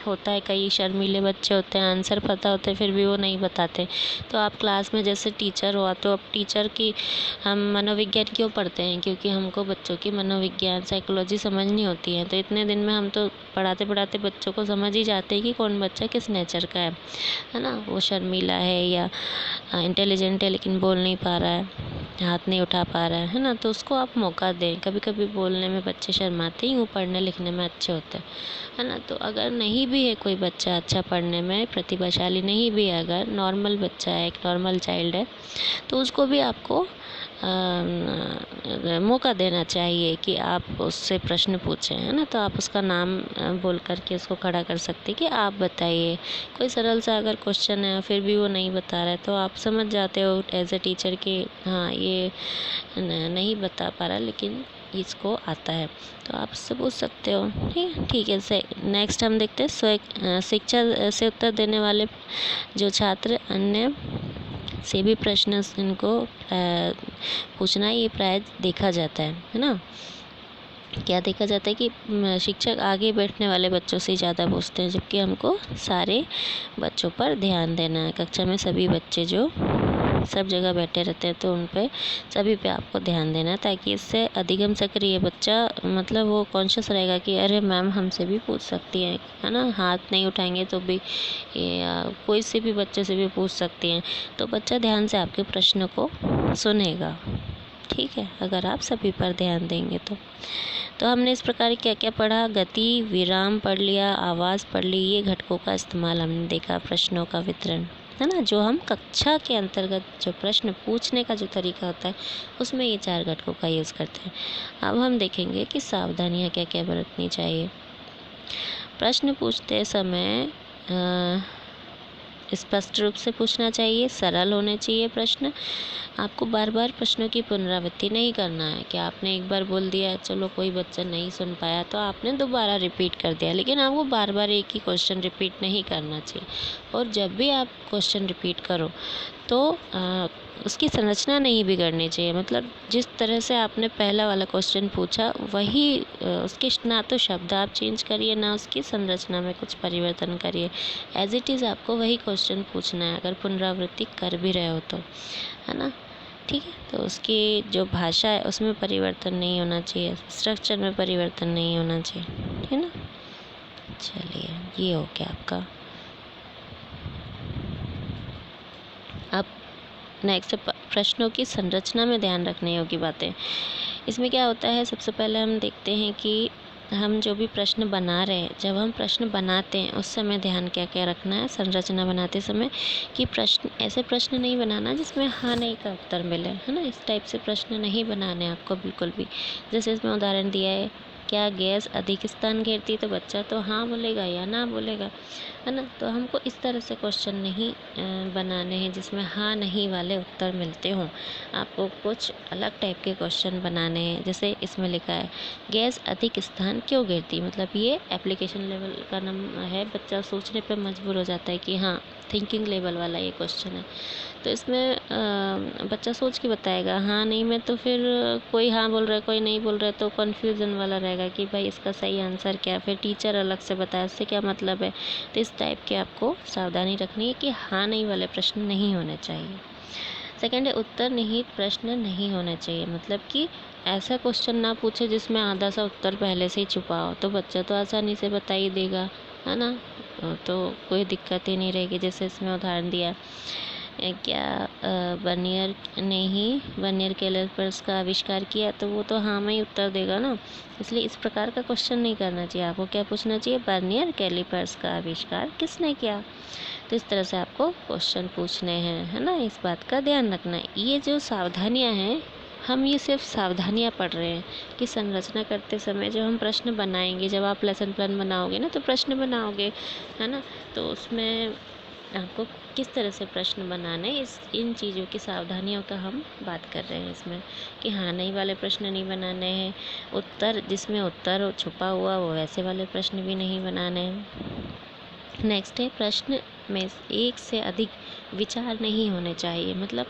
होता है, कई शर्मीले बच्चे होते हैं, आंसर पता होते हैं फिर भी वो नहीं बताते, तो आप क्लास में जैसे टीचर हो, तो अब टीचर की हम मनोविज्ञान क्यों पढ़ते हैं, क्योंकि हमको बच्चों की मनोविज्ञान साइकोलॉजी समझनी होती है। तो इतने दिन में हम तो पढ़ाते पढ़ाते बच्चों को समझ ही जाते हैं कि कौन बच्चा किस नेचर का है ना। वो शर्मीला है या इंटेलिजेंट है लेकिन बोल नहीं पा रहा है, हाथ नहीं उठा पा रहा है ना, तो उसको आप मौका दें। कभी कभी बोलने में बच्चे शर्माते ही, वो पढ़ने लिखने में अच्छे होते हैं, है ना। तो अगर नहीं भी है कोई बच्चा अच्छा पढ़ने में, प्रतिभाशाली नहीं भी है, अगर नॉर्मल बच्चा है, एक नॉर्मल चाइल्ड है, तो उसको भी आपको मौका देना चाहिए कि आप उससे प्रश्न पूछें, है ना। तो आप उसका नाम बोल करके उसको खड़ा कर सकते हैं कि आप बताइए। कोई सरल सा अगर क्वेश्चन है फिर भी वो नहीं बता रहा है, तो आप समझ जाते हो एज ए टीचर कि हाँ, ये नहीं बता पा रहा लेकिन इसको आता है, तो आप उससे पूछ सकते हो। ठीक है। से नेक्स्ट हम देखते हैं शिक्षा से उत्तर देने वाले जो छात्र अन्य से भी प्रश्न इनको पूछना, ये प्राय देखा जाता है ना। क्या देखा जाता है कि शिक्षक आगे बैठने वाले बच्चों से ज़्यादा पूछते हैं, जबकि हमको सारे बच्चों पर ध्यान देना है। कक्षा में सभी बच्चे जो सब जगह बैठे रहते हैं, तो उन पे सभी पे आपको ध्यान देना है, ताकि इससे अधिगम सक्रिय बच्चा, मतलब वो कॉन्शियस रहेगा कि अरे मैम हमसे भी पूछ सकती हैं, है ना। हाथ नहीं उठाएंगे तो भी कोई से भी बच्चे से भी पूछ सकती हैं, तो बच्चा ध्यान से आपके प्रश्न को सुनेगा। ठीक है, अगर आप सभी पर ध्यान देंगे तो हमने इस प्रकार क्या क्या पढ़ा, गति, विराम पढ़ लिया, आवाज़ पढ़ ली, ये घटकों का इस्तेमाल हमने देखा। प्रश्नों का वितरण, है ना, जो हम कक्षा के अंतर्गत जो प्रश्न पूछने का जो तरीका होता है, उसमें ये 4 घटकों का यूज़ करते हैं। अब हम देखेंगे कि सावधानियाँ क्या क्या बरतनी चाहिए। प्रश्न पूछते समय स्पष्ट रूप से पूछना चाहिए, सरल होने चाहिए प्रश्न। आपको बार बार प्रश्नों की पुनरावृत्ति नहीं करना है कि आपने एक बार बोल दिया, चलो कोई बच्चा नहीं सुन पाया तो आपने दोबारा रिपीट कर दिया, लेकिन आपको बार बार एक ही क्वेश्चन रिपीट नहीं करना चाहिए। और जब भी आप क्वेश्चन रिपीट करो तो उसकी संरचना नहीं बिगड़नी चाहिए। मतलब जिस तरह से आपने पहला वाला क्वेश्चन पूछा, वही उसके ना तो शब्द आप चेंज करिए, ना उसकी संरचना में कुछ परिवर्तन करिए। एज इट इज़ आपको वही क्वेश्चन पूछना है, अगर पुनरावृत्ति कर भी रहे हो तो, है ना। ठीक है, तो उसकी जो भाषा है उसमें परिवर्तन नहीं होना चाहिए, स्ट्रक्चर में परिवर्तन नहीं होना चाहिए, है ना। चलिए, ये हो गया आपका। अब नेक्स्ट प्रश्नों की संरचना में ध्यान रखने योग्य बातें। इसमें क्या होता है, सबसे पहले हम देखते हैं कि हम जो भी प्रश्न बना रहे हैं, जब हम प्रश्न बनाते हैं उस समय ध्यान क्या क्या रखना है संरचना बनाते समय, कि प्रश्न ऐसे प्रश्न नहीं बनाना जिसमें हाँ नहीं का उत्तर मिले, है ना। इस टाइप से प्रश्न नहीं बनाने आपको बिल्कुल भी। जैसे इसमें उदाहरण दिया है, क्या गैस अधिक स्थान घेरती है, तो बच्चा तो हाँ बोलेगा या ना बोलेगा, है ना। तो हमको इस तरह से क्वेश्चन नहीं बनाने हैं जिसमें हाँ नहीं वाले उत्तर मिलते हों। आपको कुछ अलग टाइप के क्वेश्चन बनाने हैं। जैसे इसमें लिखा है, गैस अधिक स्थान क्यों घेरती, मतलब ये एप्लीकेशन लेवल का नाम है, बच्चा सोचने पर मजबूर हो जाता है कि हाँ, थिंकिंग लेवल वाला ये क्वेश्चन है। तो इसमें बच्चा सोच के बताएगा, हाँ नहीं में तो फिर कोई हाँ बोल रहा है कोई नहीं बोल रहा है, तो कन्फ्यूज़न वाला रहेगा कि भाई इसका सही आंसर क्या है। फिर टीचर अलग से बताया इससे क्या मतलब है। तो इस टाइप के आपको सावधानी रखनी है कि हाँ नहीं वाले प्रश्न नहीं होने चाहिए। सेकेंड है, उत्तर निहित प्रश्न नहीं होने चाहिए, मतलब कि ऐसा क्वेश्चन ना पूछे जिसमें आधा सा उत्तर पहले से ही छुपा हो, तो बच्चा तो आसानी से बता ही देगा, है ना। तो कोई दिक्कत ही नहीं रहेगी। जैसे इसमें उदाहरण दिया क्या बर्नियर ने ही वर्नियर कैलिपर्स का आविष्कार किया, तो वो तो हाँ में ही उत्तर देगा ना। इसलिए इस प्रकार का क्वेश्चन नहीं करना चाहिए। आपको क्या पूछना चाहिए, बर्नियर कैलिपर्स का आविष्कार किसने किया। तो इस तरह से आपको क्वेश्चन पूछने हैं, है ना। इस बात का ध्यान रखना है। ये जो सावधानियाँ हैं, हम ये सिर्फ सावधानियाँ पढ़ रहे हैं कि संरचना करते समय जब हम प्रश्न बनाएंगे, जब आप लेसन प्लान बनाओगे ना, तो प्रश्न बनाओगे, है ना, तो उसमें आपको किस तरह से प्रश्न बनाने, इन चीज़ों की सावधानियों का हम बात कर रहे हैं इसमें, कि हाँ नहीं वाले प्रश्न नहीं बनाने हैं, उत्तर जिसमें उत्तर छुपा हुआ वो वैसे वाले प्रश्न भी नहीं बनाने हैं। नेक्स्ट है, प्रश्न में एक से अधिक विचार नहीं होने चाहिए। मतलब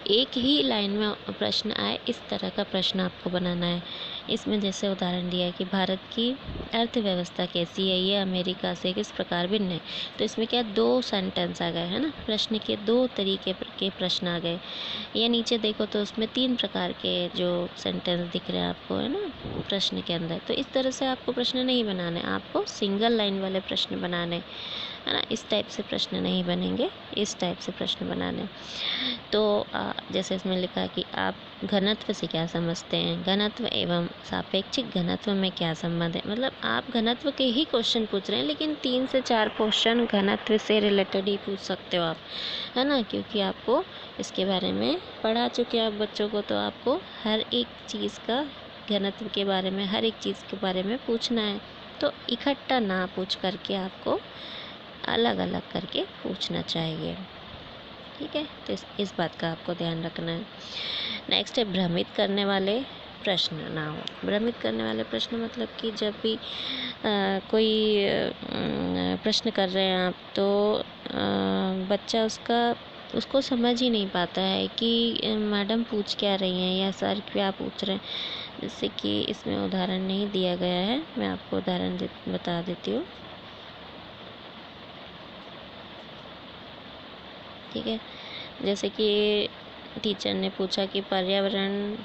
एक ही लाइन में प्रश्न आए, इस तरह का प्रश्न आपको बनाना है। इसमें जैसे उदाहरण दिया है कि भारत की अर्थव्यवस्था कैसी है, ये अमेरिका से किस प्रकार भिन्न है। तो इसमें क्या, 2 सेंटेंस आ गए, है ना। प्रश्न के 2 तरीके के प्रश्न आ गए। या नीचे देखो तो उसमें 3 प्रकार के जो सेंटेंस दिख रहे हैं आपको, है ना, प्रश्न के अंदर। तो इस तरह से आपको प्रश्न नहीं बनाने, आपको सिंगल लाइन वाले प्रश्न बनाने, है ना। इस टाइप से प्रश्न नहीं बनेंगे, इस टाइप से प्रश्न बनाने। तो जैसे इसमें लिखा है कि आप घनत्व से क्या समझते हैं, घनत्व एवं सापेक्षिक घनत्व में क्या संबंध है। मतलब आप घनत्व के ही क्वेश्चन पूछ रहे हैं, लेकिन 3 से 4 क्वेश्चन घनत्व से रिलेटेड ही पूछ सकते हो आप, है ना, क्योंकि आपको इसके बारे में पढ़ा चुके हैं आप बच्चों को। तो आपको हर एक चीज़ का, घनत्व के बारे में हर एक चीज़ के बारे में पूछना है। तो इकट्ठा ना पूछ करके आपको अलग अलग करके पूछना चाहिए, ठीक है। तो इस बात का आपको ध्यान रखना है। नेक्स्ट है, भ्रमित करने वाले प्रश्न ना हो। भ्रमित करने वाले प्रश्न मतलब कि जब भी कोई प्रश्न कर रहे हैं आप, तो बच्चा उसको समझ ही नहीं पाता है कि मैडम पूछ क्या रही हैं या सर क्या पूछ रहे हैं। जैसे कि इसमें उदाहरण नहीं दिया गया है, मैं आपको उदाहरण बता देती हूँ, ठीक है। जैसे कि टीचर ने पूछा कि पर्यावरण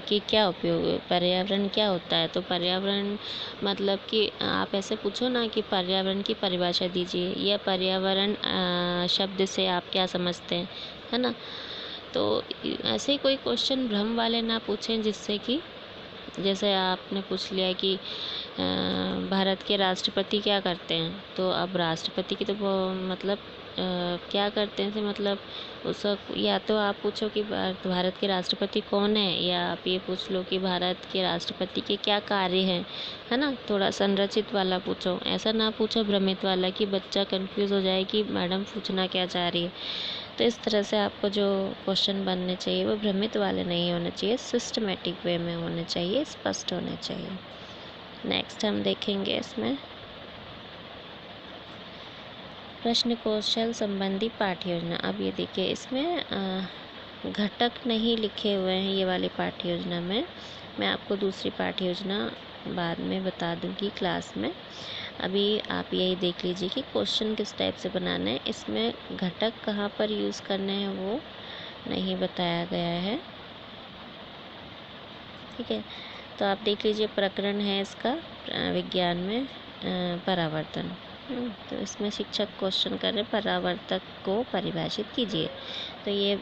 की क्या उपयोग, पर्यावरण क्या होता है। तो पर्यावरण मतलब कि आप ऐसे पूछो ना कि पर्यावरण की परिभाषा दीजिए, या पर्यावरण शब्द से आप क्या समझते हैं, है ना। तो ऐसे ही कोई क्वेश्चन भ्रम वाले ना पूछें, जिससे कि जैसे आपने पूछ लिया कि भारत के राष्ट्रपति क्या करते हैं। तो अब राष्ट्रपति की तो मतलब क्या करते हैं से मतलब उसका, या तो आप पूछो कि भारत के राष्ट्रपति कौन है, या आप ये पूछ लो कि भारत के राष्ट्रपति के क्या कार्य हैं, है ना। थोड़ा संरचित वाला पूछो, ऐसा ना पूछो भ्रमित वाला कि बच्चा कंफ्यूज हो जाए कि मैडम पूछना क्या चाह रही है। तो इस तरह से आपको जो क्वेश्चन बनने चाहिए वो भ्रमित वाले नहीं होने चाहिए, सिस्टमेटिक वे में होने चाहिए, स्पष्ट होने चाहिए। नेक्स्ट हम देखेंगे इसमें प्रश्न कौशल संबंधी पाठ्य योजना। अब ये देखिए, इसमें घटक नहीं लिखे हुए हैं ये वाली पाठ्य योजना में। मैं आपको दूसरी पाठ्य योजना बाद में बता दूंगी क्लास में। अभी आप यही देख लीजिए कि क्वेश्चन किस टाइप से बनाना है। इसमें घटक कहाँ पर यूज़ करने हैं वो नहीं बताया गया है, ठीक है। तो आप देख लीजिए, प्रकरण है इसका विज्ञान में परावर्तन। तो इसमें शिक्षक क्वेश्चन कर रहे, परावर्तक को परिभाषित कीजिए। तो ये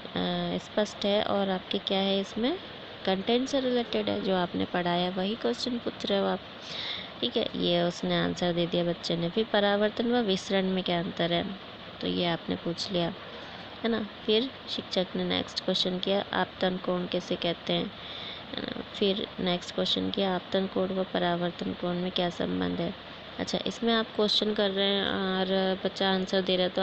स्पष्ट है, और आपके क्या है, इसमें कंटेंट से रिलेटेड है, जो आपने पढ़ाया वही क्वेश्चन पूछ रहे हो आप, ठीक है। ये उसने आंसर दे दिया बच्चे ने। फिर परावर्तन व विसरण में क्या अंतर है, तो ये आपने पूछ लिया, है ना। फिर शिक्षक ने नेक्स्ट क्वेश्चन किया, आपतन कोण किसे कहते हैं, है ना। फिर नेक्स्ट क्वेश्चन किया, आपतन कोण व परावर्तन कोण में क्या संबंध है। अच्छा, इसमें आप क्वेश्चन कर रहे हैं और बच्चा आंसर दे रहा है, तो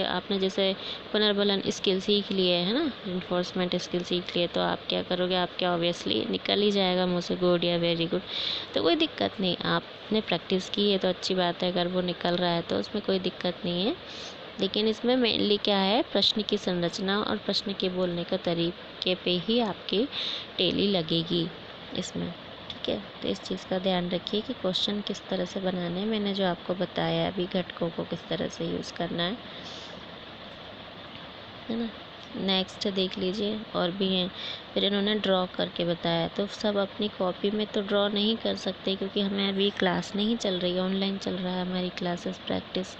आपने जैसे पुनर्बलन स्किल सीख लिए है ना, इन्फोर्समेंट स्किल सीख लिए, तो आप क्या करोगे, आपके ऑब्वियसली निकल ही जाएगा मुँह से गुड या वेरी गुड। तो कोई दिक्कत नहीं, आपने प्रैक्टिस की है तो अच्छी बात है, अगर वो निकल रहा है तो उसमें कोई दिक्कत नहीं है। लेकिन इसमें मेनली क्या है, प्रश्न की संरचना और प्रश्न के बोलने का तरीके पे ही आपकी टेली लगेगी इसमें, ठीक है। तो इस चीज़ का ध्यान रखिए कि क्वेश्चन किस तरह से बनाने हैं। मैंने जो आपको बताया अभी, घटकों को किस तरह से यूज़ करना है। है ना। नेक्स्ट देख लीजिए और भी हैं। फिर इन्होंने ड्रॉ करके बताया, तो सब अपनी कॉपी में तो ड्रॉ नहीं कर सकते क्योंकि हमें अभी क्लास नहीं चल रही है, ऑनलाइन चल रहा है हमारी क्लासेस प्रैक्टिस।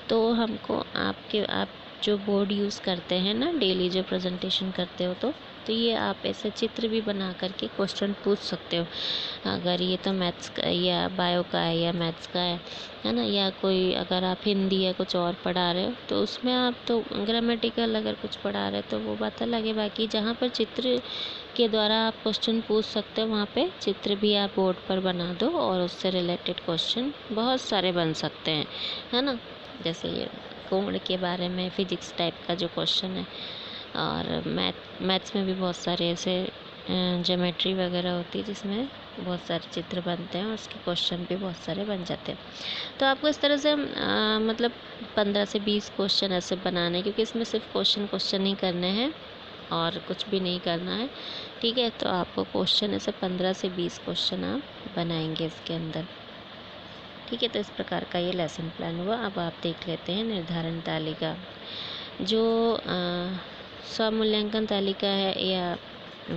तो हमको आप जो बोर्ड यूज़ करते हैं ना डेली, जो प्रेजेंटेशन करते हो तो ये आप ऐसे चित्र भी बना करके क्वेश्चन पूछ सकते हो। अगर ये तो मैथ्स का या बायो का है या मैथ्स का है ना, या कोई अगर आप हिंदी या कुछ और पढ़ा रहे हो तो उसमें आप तो ग्रामेटिकल अगर कुछ पढ़ा रहे हो तो वो बात अलग है। बाकी जहाँ पर चित्र के द्वारा आप क्वेश्चन पूछ सकते हो वहाँ पे चित्र भी आप बोर्ड पर बना दो और उससे रिलेटेड क्वेश्चन बहुत सारे बन सकते हैं, है ना। जैसे ये कोण के बारे में फिजिक्स टाइप का जो क्वेश्चन है, और मैथ्स में भी बहुत सारे ऐसे ज्योमेट्री वगैरह होती है जिसमें बहुत सारे चित्र बनते हैं और उसके क्वेश्चन भी बहुत सारे बन जाते हैं। तो आपको इस तरह से मतलब 15 से 20 क्वेश्चन ऐसे बनाने हैं, क्योंकि इसमें सिर्फ क्वेश्चन ही करने हैं और कुछ भी नहीं करना है, ठीक है। तो आपको क्वेश्चन ऐसे 15 से 20 क्वेश्चन आप बनाएंगे इसके अंदर, ठीक है। तो इस प्रकार का ये लेसन प्लान हुआ। अब आप देख लेते हैं निर्धारण तालिका। जो स्वमूल्यांकन तालिका है या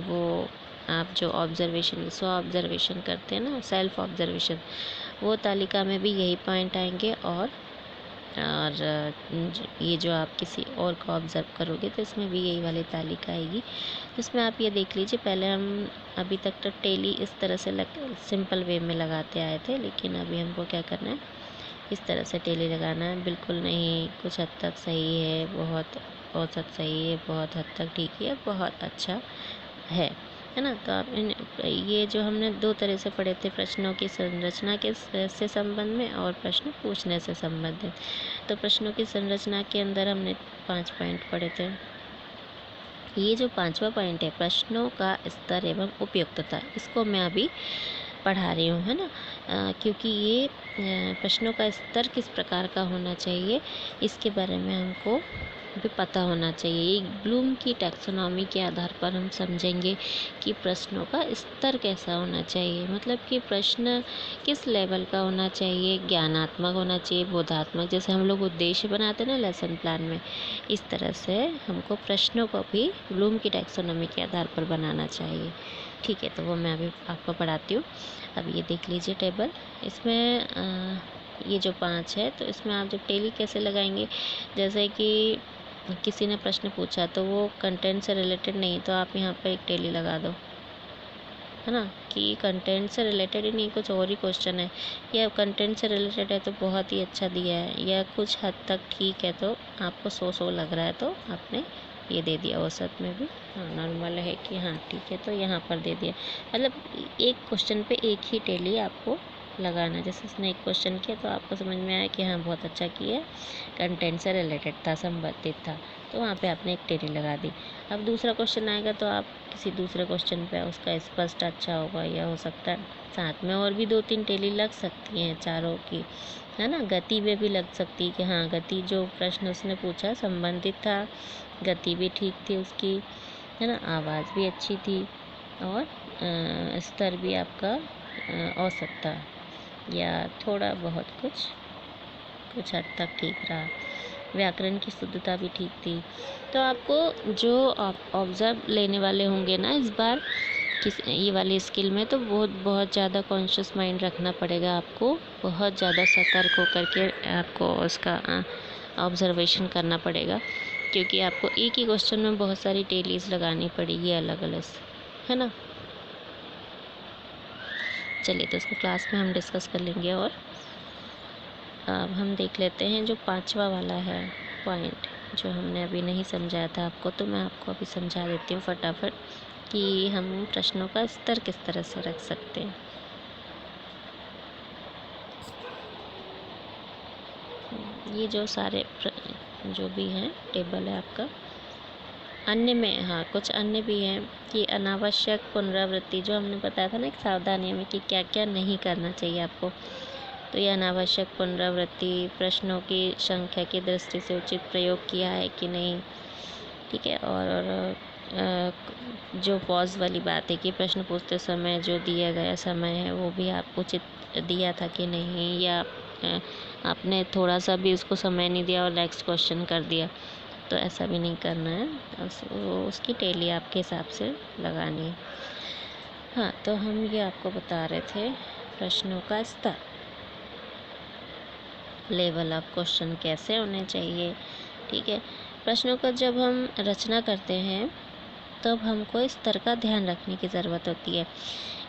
वो आप जो ऑब्जर्वेशन स्व ऑब्जर्वेशन करते हैं ना, सेल्फ ऑब्जर्वेशन, वो तालिका में भी यही पॉइंट आएंगे। और ये जो आप किसी और को ऑब्ज़र्व करोगे तो इसमें भी यही वाली तालिका आएगी। इसमें आप ये देख लीजिए, पहले हम अभी तक तो टेली इस तरह से सिंपल वे में लगाते आए थे, लेकिन अभी हमको क्या करना है, इस तरह से टेली लगाना है। बिल्कुल नहीं, कुछ हद तक सही है, बहुत औसत सही है, बहुत हद तक ठीक है, बहुत अच्छा है ना। तो आप ये जो हमने दो तरह से पढ़े थे, प्रश्नों की संरचना के से संबंध में और प्रश्न पूछने से संबंधित। तो प्रश्नों की संरचना के अंदर हमने 5 पॉइंट पढ़े थे। ये जो 5वां पॉइंट है, प्रश्नों का स्तर एवं उपयुक्तता, इसको मैं अभी पढ़ा रही हूँ, है ना। क्योंकि ये प्रश्नों का स्तर किस प्रकार का होना चाहिए इसके बारे में हमको भी पता होना चाहिए। एक ब्लूम की टैक्सोनॉमी के आधार पर हम समझेंगे कि प्रश्नों का स्तर कैसा होना चाहिए, मतलब कि प्रश्न किस लेवल का होना चाहिए, ज्ञानात्मक होना चाहिए, बोधात्मक, जैसे हम लोग उद्देश्य बनाते हैं ना लेसन प्लान में, इस तरह से हमको प्रश्नों को भी ब्लूम की टैक्सोनॉमी के आधार पर बनाना चाहिए, ठीक है। तो वो मैं अभी आपको पढ़ाती हूँ। अब ये देख लीजिए टेबल, इसमें ये जो 5 है, तो इसमें आप जब टेली कैसे लगाएंगे, जैसे कि किसी ने प्रश्न पूछा तो वो कंटेंट से रिलेटेड नहीं, तो आप यहाँ पर एक टेली लगा दो, है ना, कि कंटेंट से रिलेटेड ही नहीं, कुछ और ही क्वेश्चन है, या कंटेंट से रिलेटेड है तो बहुत ही अच्छा दिया है, या कुछ हद तक ठीक है तो आपको 100 लग रहा है तो आपने ये दे दिया। औसत में भी हाँ नॉर्मल है कि हाँ ठीक है तो यहाँ पर दे दिया। मतलब एक क्वेश्चन पे एक ही टेली आपको लगाना। जैसे इसने एक क्वेश्चन किया तो आपको समझ में आया कि हाँ बहुत अच्छा किया, कंटेंट से रिलेटेड था, संबंधित था, तो वहाँ पे आपने एक टेली लगा दी। अब दूसरा क्वेश्चन आएगा तो आप किसी दूसरे क्वेश्चन पे उसका स्पष्ट अच्छा होगा, या हो सकता है साथ में और भी 2-3 टेली लग सकती हैं चारों की, है ना। गति में भी लग सकती है कि हाँ गति जो प्रश्न उसने पूछा संबंधित था, गति भी ठीक थी उसकी, है ना, आवाज़ भी अच्छी थी, और स्तर भी आपका औसत था, या थोड़ा बहुत कुछ हद तक ठीक रहा, व्याकरण की शुद्धता भी ठीक थी। तो आपको जो आप ऑब्ज़र्व लेने वाले होंगे ना इस बार ये वाली स्किल में, तो बहुत ज़्यादा कॉन्शियस माइंड रखना पड़ेगा आपको, बहुत ज़्यादा सतर्क होकर के आपको उसका ऑब्ज़र्वेशन करना पड़ेगा, क्योंकि आपको एक ही क्वेश्चन में बहुत सारी टेलीज लगानी पड़ेगी अलग अलग, है ना। चलिए तो इसको क्लास में हम डिस्कस कर लेंगे। और अब हम देख लेते हैं जो 5वां वाला है पॉइंट, जो हमने अभी नहीं समझाया था आपको, तो मैं आपको अभी समझा देती हूँ फटाफट कि हम प्रश्नों का स्तर किस तरह से रख सकते हैं। ये जो सारे जो भी हैं टेबल है आपका, अन्य में हाँ कुछ अन्य भी हैं कि अनावश्यक पुनरावृत्ति, जो हमने बताया था ना एक सावधानियों में कि क्या क्या नहीं करना चाहिए आपको, तो ये अनावश्यक पुनरावृत्ति, प्रश्नों की संख्या की दृष्टि से उचित प्रयोग किया है कि नहीं, ठीक है। और जो पॉज वाली बात है कि प्रश्न पूछते समय जो दिया गया समय है वो भी आप उचित दिया था कि नहीं, या आपने थोड़ा सा भी उसको समय नहीं दिया और नेक्स्ट क्वेश्चन कर दिया, तो ऐसा भी नहीं करना है, उसकी टेली आपके हिसाब से लगानी है। हाँ, तो हम ये आपको बता रहे थे प्रश्नों का स्तर, लेवल ऑफ क्वेश्चन कैसे होने चाहिए। ठीक है, प्रश्नों का जब हम रचना करते हैं तब हमको इस स्तर का ध्यान रखने की ज़रूरत होती है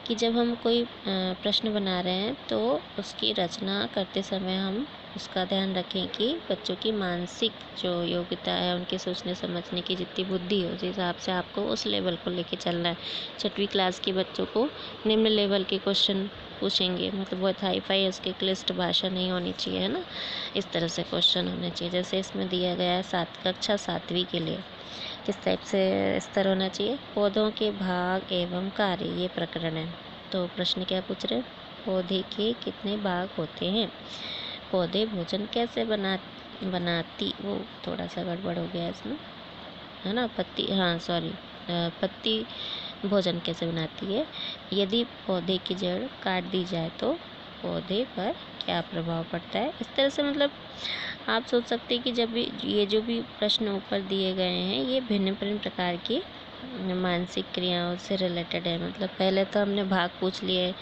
कि जब हम कोई प्रश्न बना रहे हैं तो उसकी रचना करते समय हम उसका ध्यान रखें कि बच्चों की मानसिक जो योग्यता है, उनके सोचने समझने की जितनी बुद्धि है, उस हिसाब से आपको उस लेवल को लेके चलना है। 6वीं क्लास के बच्चों को निम्न लेवल के क्वेश्चन पूछेंगे, मतलब बहुत हाई फाई उसकी क्लिष्ट भाषा नहीं होनी चाहिए, है ना। इस तरह से क्वेश्चन होने चाहिए। जैसे इसमें दिया गया है कक्षा 7वीं के लिए किस टाइप से स्तर होना चाहिए। पौधों के भाग एवं कार्य, ये प्रकरण है। तो प्रश्न क्या पूछ रहे हैं, पौधे के कितने भाग होते हैं, पौधे भोजन कैसे बनाती, वो थोड़ा सा गड़बड़ हो गया इसमें, है ना। पत्ती भोजन कैसे बनाती है, यदि पौधे की जड़ काट दी जाए तो पौधे पर क्या प्रभाव पड़ता है। इस तरह से मतलब आप सोच सकते हैं कि जब भी ये जो भी प्रश्न ऊपर दिए गए हैं ये भिन्न भिन्न प्रकार की मानसिक क्रियाओं से रिलेटेड है। मतलब पहले तो हमने भाग पूछ लिए,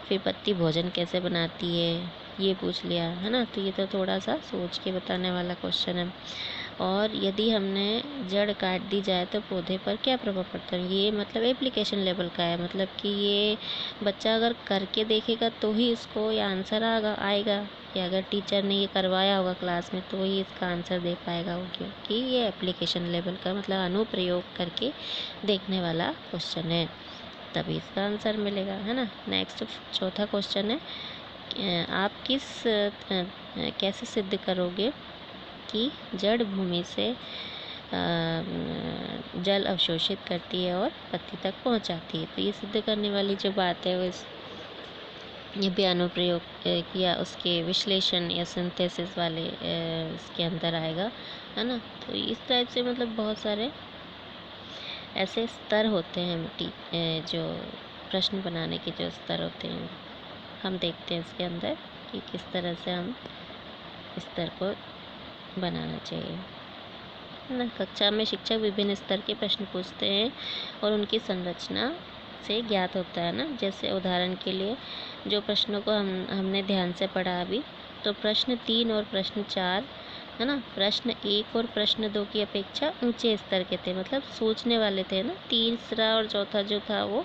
फिर पत्ती भोजन कैसे बनाती है ये पूछ लिया, है ना। तो ये तो थोड़ा सा सोच के बताने वाला क्वेश्चन है। और यदि हमने जड़ काट दी जाए तो पौधे पर क्या प्रभाव पड़ता है, ये मतलब एप्लीकेशन लेवल का है। मतलब कि ये बच्चा अगर करके देखेगा तो ही इसको ये आंसर आएगा, या अगर टीचर ने ये करवाया होगा क्लास में तो ही इसका आंसर दे पाएगा वो, क्योंकि ये एप्लीकेशन लेवल का मतलब अनुप्रयोग करके देखने वाला क्वेश्चन है, तभी इसका आंसर मिलेगा, है ना। नेक्स्ट चौथा क्वेश्चन है, आप कैसे सिद्ध करोगे कि जड़ भूमि से जल अवशोषित करती है और पत्ती तक पहुंचाती है। तो ये सिद्ध करने वाली जो बात है वो ये भी अनुप्रयोग या उसके विश्लेषण या सिंथेसिस वाले इसके अंदर आएगा, है ना। तो इस टाइप से मतलब बहुत सारे ऐसे स्तर होते हैं जो प्रश्न बनाने के जो स्तर होते हैं, हम देखते हैं इसके अंदर कि किस तरह से हम स्तर को बनाना चाहिए, है ना। कक्षा में शिक्षक विभिन्न स्तर के प्रश्न पूछते हैं और उनकी संरचना से ज्ञात होता है ना। जैसे उदाहरण के लिए जो प्रश्नों को हमने ध्यान से पढ़ा अभी, तो प्रश्न 3 और प्रश्न 4, है ना, प्रश्न 1 और प्रश्न 2 की अपेक्षा ऊंचे स्तर के थे, मतलब सोचने वाले थे ना। तीसरा और चौथा जो था वो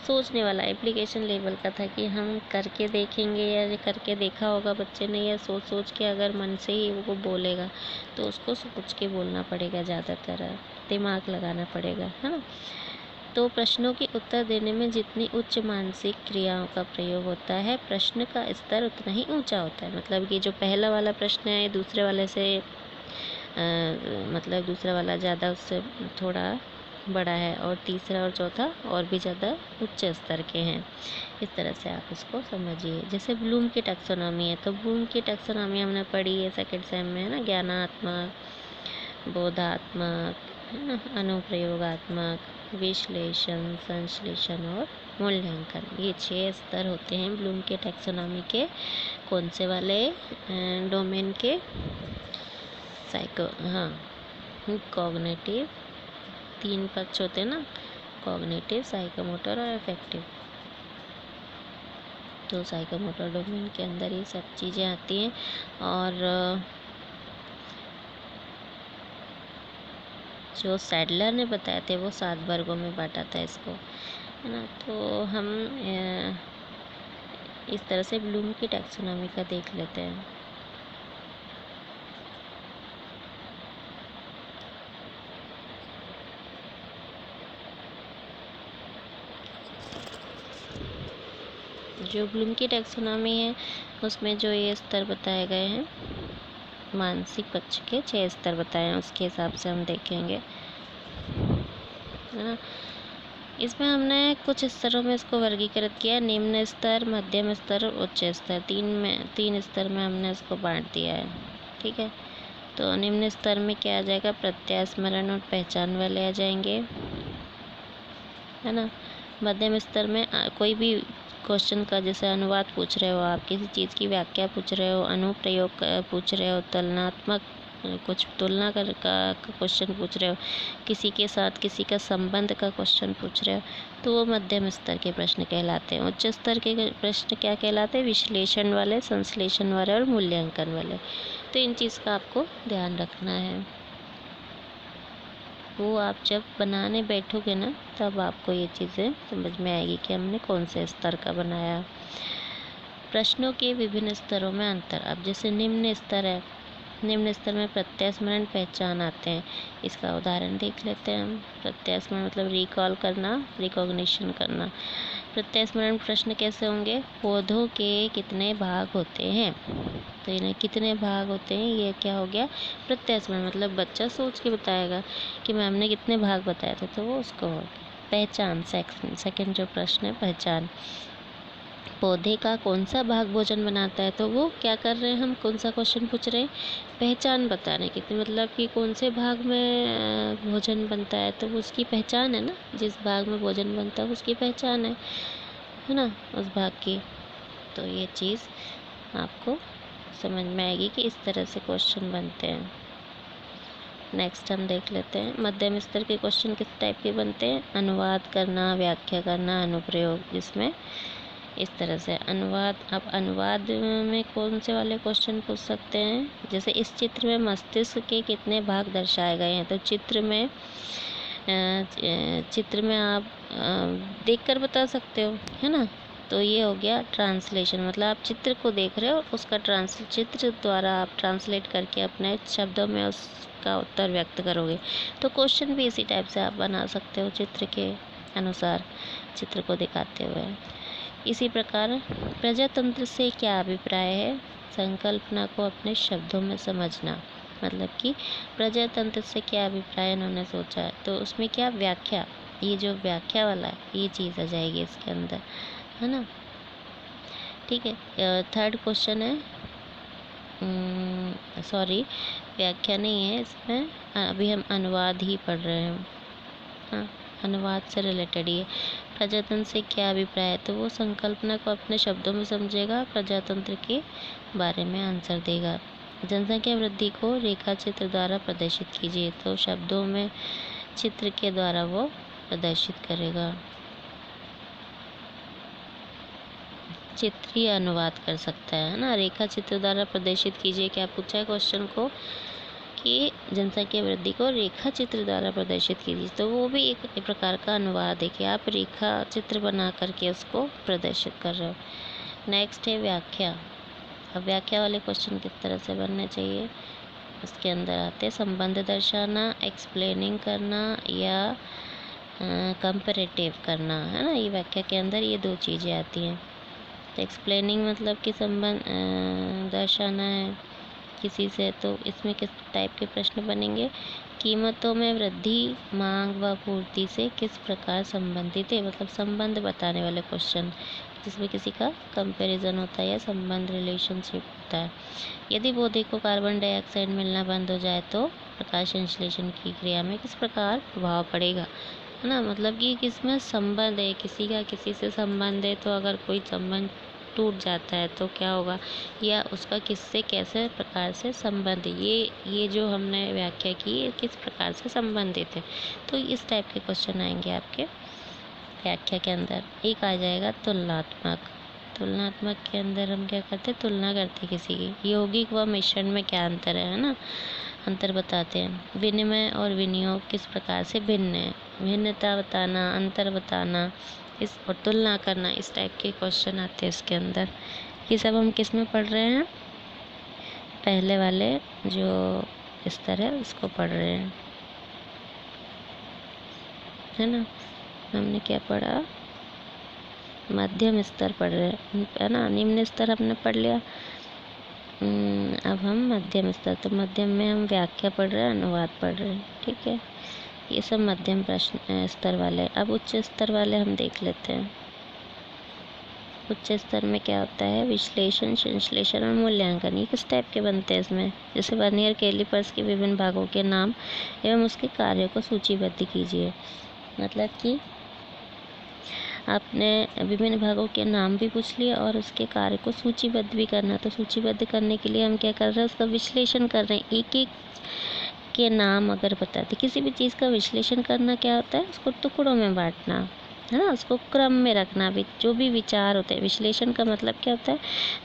सोचने वाला एप्लीकेशन लेवल का था कि हम करके देखेंगे, या ये करके देखा होगा बच्चे ने, या सोच सोच के अगर मन से ही वो बोलेगा तो उसको सोच के बोलना पड़ेगा, ज़्यादातर दिमाग लगाना पड़ेगा, है ना। तो प्रश्नों के उत्तर देने में जितनी उच्च मानसिक क्रियाओं का प्रयोग होता है, प्रश्न का स्तर उतना ही ऊंचा होता है। मतलब कि जो पहला वाला प्रश्न है दूसरे वाले से मतलब दूसरा वाला ज़्यादा उससे थोड़ा बड़ा है, और तीसरा और चौथा और भी ज़्यादा उच्च स्तर के हैं। इस तरह से आप इसको समझिए। जैसे ब्लूम की टैक्सोनॉमी है, तो ब्लूम की टैक्सोनॉमी हमने पढ़ी है सेकंड सेम में, है ना। ज्ञानात्मक, बोधात्मक, है ना, अनुप्रयोगात्मक, विश्लेषण, संश्लेषण और मूल्यांकन, ये 6 स्तर होते हैं ब्लूम के टैक्सोनॉमी के। कौन से वाले डोमेन के, कॉग्निटिव, 3 पक्ष होते हैं ना, कॉग्निटिव, साइकोमोटर और अफेक्टिव। तो साइकोमोटर डोमेन के अंदर ये सब चीज़ें आती हैं। और जो सैडलर ने बताया थे वो 7 वर्गों में बांटा था इसको, है ना। तो हम इस तरह से ब्लूम की टैक्सोनॉमी का देख लेते हैं। जो ब्लूम की टैक्सोनॉमी है उसमें जो ये स्तर बताए गए हैं, मानसिक पक्ष के 6 स्तर बताए हैं, उसके हिसाब से हम देखेंगे, है ना। इसमें हमने कुछ स्तरों में इसको वर्गीकृत किया, निम्न स्तर, मध्यम स्तर और उच्च स्तर। 3 स्तर में हमने इसको बांट दिया है, ठीक है। तो निम्न स्तर में क्या आ जाएगा, प्रत्यास्मरण और पहचान वाले आ जाएंगे, है ना। मध्यम स्तर में कोई भी क्वेश्चन का जैसे अनुवाद पूछ रहे हो आप, किसी चीज़ की व्याख्या पूछ रहे हो, अनुप्रयोग पूछ रहे हो, तुलनात्मक कुछ तुलना कर का क्वेश्चन पूछ रहे हो, किसी के साथ किसी का संबंध का क्वेश्चन पूछ रहे हो, तो वो मध्यम स्तर के प्रश्न कहलाते हैं। उच्च स्तर के प्रश्न क्या कहलाते हैं? विश्लेषण वाले, संश्लेषण वाले और मूल्यांकन वाले। तो इन चीज़ का आपको ध्यान रखना है। वो आप जब बनाने बैठोगे ना, तब आपको ये चीज़ें समझ में आएगी कि हमने कौन से स्तर का बनाया। प्रश्नों के विभिन्न स्तरों में अंतर। अब जैसे निम्न स्तर है, निम्न स्तर में प्रत्यय स्मरण, पहचान आते हैं। इसका उदाहरण देख लेते हैं हम। प्रत्यय स्मरण मतलब रिकॉल करना, रिकॉग्निशन करना। प्रत्यय स्मरण प्रश्न कैसे होंगे? पौधों के कितने भाग होते हैं? तो इन्हें कितने भाग होते हैं, ये क्या हो गया? प्रत्यय स्मरण मतलब बच्चा सोच के बताएगा कि मैम ने कितने भाग बताए थे, तो वो उसको हो गया। पहचान सेकंड जो प्रश्न है, पहचान। पौधे का कौन सा भाग भोजन बनाता है, तो वो क्या कर रहे हैं हम, कौन सा क्वेश्चन पूछ रहे हैं? पहचान बताने की। तो मतलब कि कौन से भाग में भोजन बनता है, तो वो उसकी पहचान है ना, जिस भाग में भोजन बनता है उसकी पहचान है ना, उस भाग की। तो ये चीज़ आपको समझ में आएगी कि इस तरह से क्वेश्चन बनते हैं। नेक्स्ट हम देख लेते हैं मध्यम स्तर के क्वेश्चन किस टाइप के बनते हैं? अनुवाद करना, व्याख्या करना, अनुप्रयोग, जिसमें इस तरह से अनुवाद। अब अनुवाद में कौन से वाले क्वेश्चन पूछ सकते हैं? जैसे इस चित्र में मस्तिष्क के कितने भाग दर्शाए गए हैं, तो चित्र में आप देखकर बता सकते हो, है ना। तो ये हो गया ट्रांसलेशन, मतलब आप चित्र को देख रहे हो, उसका चित्र द्वारा आप ट्रांसलेट करके अपने शब्दों में उसका उत्तर व्यक्त करोगे। तो क्वेश्चन भी इसी टाइप से आप बना सकते हो, चित्र के अनुसार, चित्र को दिखाते हुए। इसी प्रकार प्रजातंत्र से क्या अभिप्राय है? संकल्पना को अपने शब्दों में समझना। मतलब कि प्रजातंत्र से क्या अभिप्राय इन्होंने सोचा है, तो उसमें क्या व्याख्या, ये जो व्याख्या वाला है, ये चीज़ आ जाएगी इसके अंदर, है ना। ठीक है। थर्ड क्वेश्चन है, सॉरी व्याख्या नहीं है इसमें, अभी हम अनुवाद ही पढ़ रहे हैं। हाँ, अनुवाद से रिलेटेड ही है। प्रजातंत्र से क्या अभिप्राय है, तो वो संकल्पना को अपने शब्दों में समझेगा, प्रजातंत्र के बारे में आंसर देगा। जनसंख्या वृद्धि को रेखा चित्र द्वारा प्रदर्शित कीजिए, तो शब्दों में चित्र के द्वारा वो प्रदर्शित करेगा। चित्रीय अनुवाद कर सकता है ना। रेखा चित्र द्वारा प्रदर्शित कीजिए, क्या पूछा है क्वेश्चन को कि जनसंख्या वृद्धि को रेखा चित्र द्वारा प्रदर्शित कीजिए, तो वो भी एक प्रकार का अनुवाद है कि आप रेखा चित्र बना करके उसको प्रदर्शित कर रहे हो। नेक्स्ट है व्याख्या। अब व्याख्या वाले क्वेश्चन किस तरह से बनने चाहिए, उसके अंदर आते हैं संबंध दर्शाना, एक्सप्लेनिंग करना या कंपैरेटिव करना, है ना। ये व्याख्या के अंदर ये दो चीज़ें आती हैं। तो एक्सप्लेनिंग मतलब कि संबंध दर्शाना है किसी से, तो इसमें किस टाइप के प्रश्न बनेंगे? कीमतों में वृद्धि मांग व पूर्ति से किस प्रकार संबंधित है, मतलब संबंध बताने वाले क्वेश्चन, जिसमें किसी का कंपैरिजन होता है या संबंध, रिलेशनशिप होता है। यदि पौधे को कार्बन डाइऑक्साइड मिलना बंद हो जाए तो प्रकाश संश्लेषण की क्रिया में किस प्रकार प्रभाव पड़ेगा, है ना। मतलब कि किसमें संबंध है, किसी का किसी से संबंध है, तो अगर कोई संबंध टूट जाता है तो क्या होगा, या उसका किससे कैसे प्रकार से संबंध है, ये जो हमने व्याख्या की ये किस प्रकार से संबंधित है। तो इस टाइप के क्वेश्चन आएंगे आपके व्याख्या के अंदर। एक आ जाएगा तुलनात्मक। तुलनात्मक के अंदर हम क्या करते हैं, तुलना करते हैं किसी की। यौगिक व मिश्रण में क्या अंतर है ना, अंतर बताते हैं। विनिमय और विनियोग किस प्रकार से भिन्न है, भिन्नता बताना, अंतर बताना, इस और तुलना करना, इस टाइप के क्वेश्चन आते हैं इसके अंदर। ये सब हम किस में पढ़ रहे हैं? पहले वाले जो स्तर है उसको पढ़ रहे हैं, है ना। हमने क्या पढ़ा? मध्यम स्तर पढ़ रहे हैं, है ना। निम्न स्तर हमने पढ़ लिया। अब हम मध्यम स्तर, तो मध्यम में हम व्याख्या पढ़ रहे हैं, अनुवाद पढ़ रहे हैं, ठीक है। ये सब मध्यम प्रश्न स्तर वाले। अब उच्च स्तर वाले हम देख लेते हैं। उच्च स्तर में क्या होता है? विश्लेषण, संश्लेषण और मूल्यांकन। ये किस टाइप के बनते हैं इसमें? जैसे वर्नियर कैलिपर्स के विभिन्न भागों के नाम एवं उसके कार्यों को सूचीबद्ध कीजिए। मतलब कि आपने विभिन्न भागों के नाम भी पूछ लिए और उसके कार्य को सूचीबद्ध भी करना। तो सूचीबद्ध करने के लिए हम क्या कर रहे हैं, उसका विश्लेषण कर रहे हैं। एक एक के नाम अगर बताते, किसी भी चीज़ का विश्लेषण करना क्या होता है, उसको टुकड़ों में बांटना, है ना, उसको क्रम में रखना। भी जो भी विचार होते हैं, विश्लेषण का मतलब क्या होता है,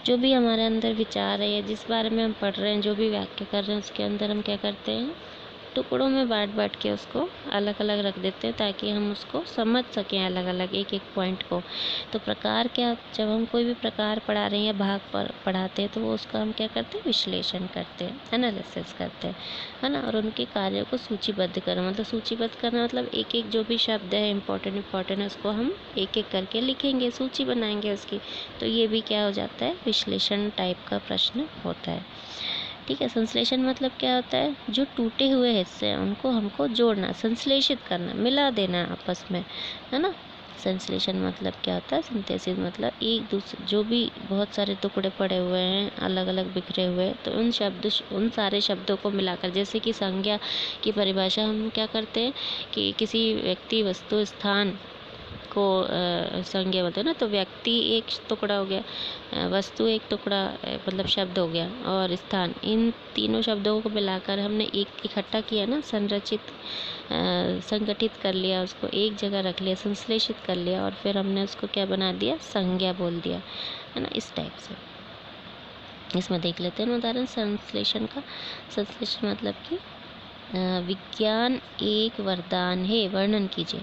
जो भी हमारे अंदर विचार है या जिस बारे में हम पढ़ रहे हैं, जो भी व्याख्या कर रहे हैं, उसके अंदर हम क्या करते हैं, टुकड़ों में बांट के उसको अलग अलग रख देते हैं, ताकि हम उसको समझ सकें अलग अलग एक एक पॉइंट को। तो प्रकार क्या, जब हम कोई भी प्रकार पढ़ा रहे हैं या भाग पर पढ़ाते हैं, तो वो उसका हम क्या करते हैं, विश्लेषण करते हैं, एनालिसिस करते हैं, है ना। और उनके कार्यों को सूचीबद्ध करना, मतलब सूचीबद्ध करना मतलब एक एक जो भी शब्द है इम्पोर्टेंट है, उसको हम एक एक करके लिखेंगे, सूची बनाएंगे उसकी। तो ये भी क्या हो जाता है, विश्लेषण टाइप का प्रश्न होता है। ठीक है। संश्लेषण मतलब क्या होता है, जो टूटे हुए हिस्से हैं उनको हमको जोड़ना, संश्लेषित करना, मिला देना आपस में, है ना। संश्लेषण मतलब क्या होता है, सिंथेसिस मतलब एक दूसरे, जो भी बहुत सारे टुकड़े पड़े हुए हैं अलग अलग बिखरे हुए, तो उन सारे शब्दों को मिलाकर, जैसे कि संज्ञा की परिभाषा हम क्या करते हैं कि किसी व्यक्ति, वस्तु, स्थान को संज्ञा बोलते हैं ना। तो व्यक्ति एक टुकड़ा हो गया, वस्तु एक टुकड़ा मतलब शब्द हो गया, और स्थान, इन तीनों शब्दों को मिलाकर हमने एक इकट्ठा किया ना, संगठित कर लिया, उसको एक जगह रख लिया, संश्लेषित कर लिया, और फिर हमने उसको क्या बना दिया, संज्ञा बोल दिया, है ना। इस टाइप से इसमें देख लेते हैं उदाहरण संश्लेषण का। संश्लेषण मतलब कि विज्ञान एक वरदान है, वर्णन कीजिए।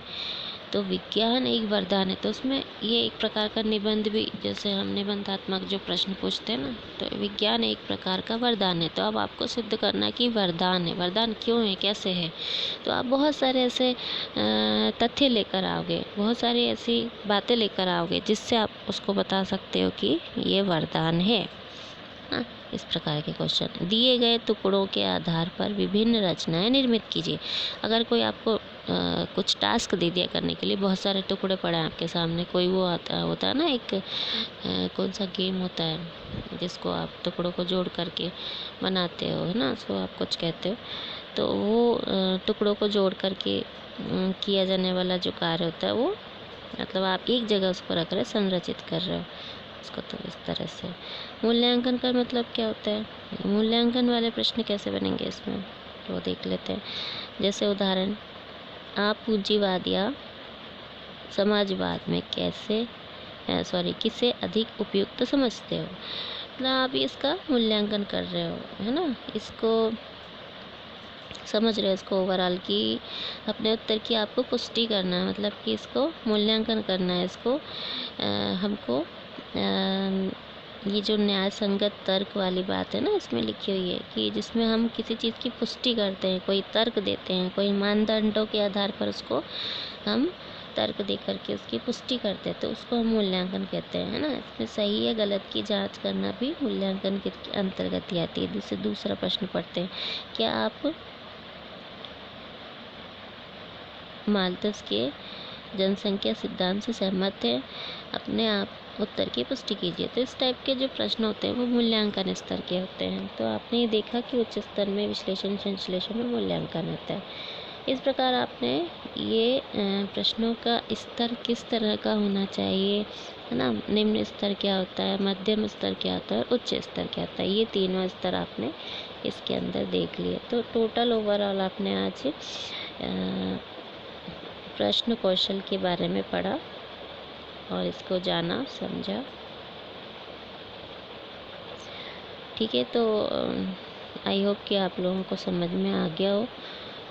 तो विज्ञान एक वरदान है, तो उसमें ये एक प्रकार का निबंध भी, जैसे हम निबंधात्मक जो प्रश्न पूछते हैं ना, तो विज्ञान एक प्रकार का वरदान है। तो अब आपको सिद्ध करना कि वरदान है, वरदान क्यों है, कैसे है। तो आप बहुत सारे ऐसे तथ्य लेकर आओगे, बहुत सारी ऐसी बातें लेकर आओगे, जिससे आप उसको बता सकते हो कि ये वरदान है। हाँ, इस प्रकार के क्वेश्चन। दिए गए टुकड़ों के आधार पर विभिन्न रचनाएं निर्मित कीजिए। अगर कोई आपको कुछ टास्क दे दिया करने के लिए, बहुत सारे टुकड़े पड़े हैं आपके सामने, कोई वो होता है ना, एक कौन सा गेम होता है जिसको आप टुकड़ों को जोड़ करके बनाते हो, है ना, उसको आप कुछ कहते हो। तो वो टुकड़ों को जोड़ करके किया जाने वाला जो कार्य होता है, वो मतलब आप एक जगह उसको रख रहे हैं, संरचित कर रहे हो उसको। तो इस तरह से मूल्यांकन का मतलब क्या होता है, मूल्यांकन वाले प्रश्न कैसे बनेंगे इसमें, तो देख लेते हैं। जैसे उदाहरण, आप पूंजीवाद या समाजवाद में किसे अधिक उपयुक्त समझते हो। मतलब आप इसका मूल्यांकन कर रहे हो, है ना, इसको समझ रहे हो, इसको ओवरऑल की अपने उत्तर की आपको पुष्टि करना है, मतलब कि इसको मूल्यांकन करना है। इसको हमको ये जो न्याय संगत तर्क वाली बात है ना, इसमें लिखी हुई है कि जिसमें हम किसी चीज़ की पुष्टि करते हैं, कोई तर्क देते हैं, कोई मानदंडों के आधार पर उसको हम तर्क दे करके उसकी पुष्टि करते हैं, तो उसको हम मूल्यांकन कहते हैं, है ना। इसमें सही या गलत की जांच करना भी मूल्यांकन के अंतर्गत ही आती है। जिससे दूसरा प्रश्न पढ़ते हैं, क्या आप माल्थस के जनसंख्या सिद्धांत से सहमत है, अपने आप उत्तर की पुष्टि कीजिए। तो इस टाइप के जो प्रश्न होते हैं वो मूल्यांकन स्तर के होते हैं। तो आपने ये देखा कि उच्च स्तर में विश्लेषण, संश्लेषण और मूल्यांकन होता है। इस प्रकार आपने ये प्रश्नों का स्तर किस तरह का होना चाहिए, है ना, निम्न स्तर क्या होता है, मध्यम स्तर क्या होता है, उच्च स्तर क्या होता है, ये तीनों स्तर आपने इसके अंदर देख लिए। तो टोटल ओवरऑल आपने आज प्रश्न कौशल के बारे में पढ़ा और इसको जाना, समझा। ठीक है, तो आई होप कि आप लोगों को समझ में आ गया हो।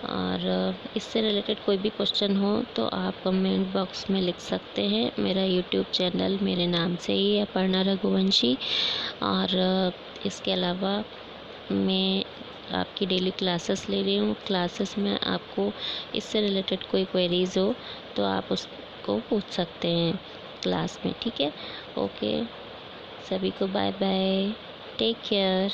और इससे रिलेटेड कोई भी क्वेश्चन हो तो आप कमेंट बॉक्स में लिख सकते हैं। मेरा यूट्यूब चैनल मेरे नाम से ही है, अपर्णा रघुवंशी। और इसके अलावा मैं आपकी डेली क्लासेस ले रही हूँ। क्लासेस में आपको इससे रिलेटेड कोई क्वेरीज हो तो आप उसको पूछ सकते हैं क्लास में। ठीक है, ओके, सभी को बाय बाय, टेक केयर।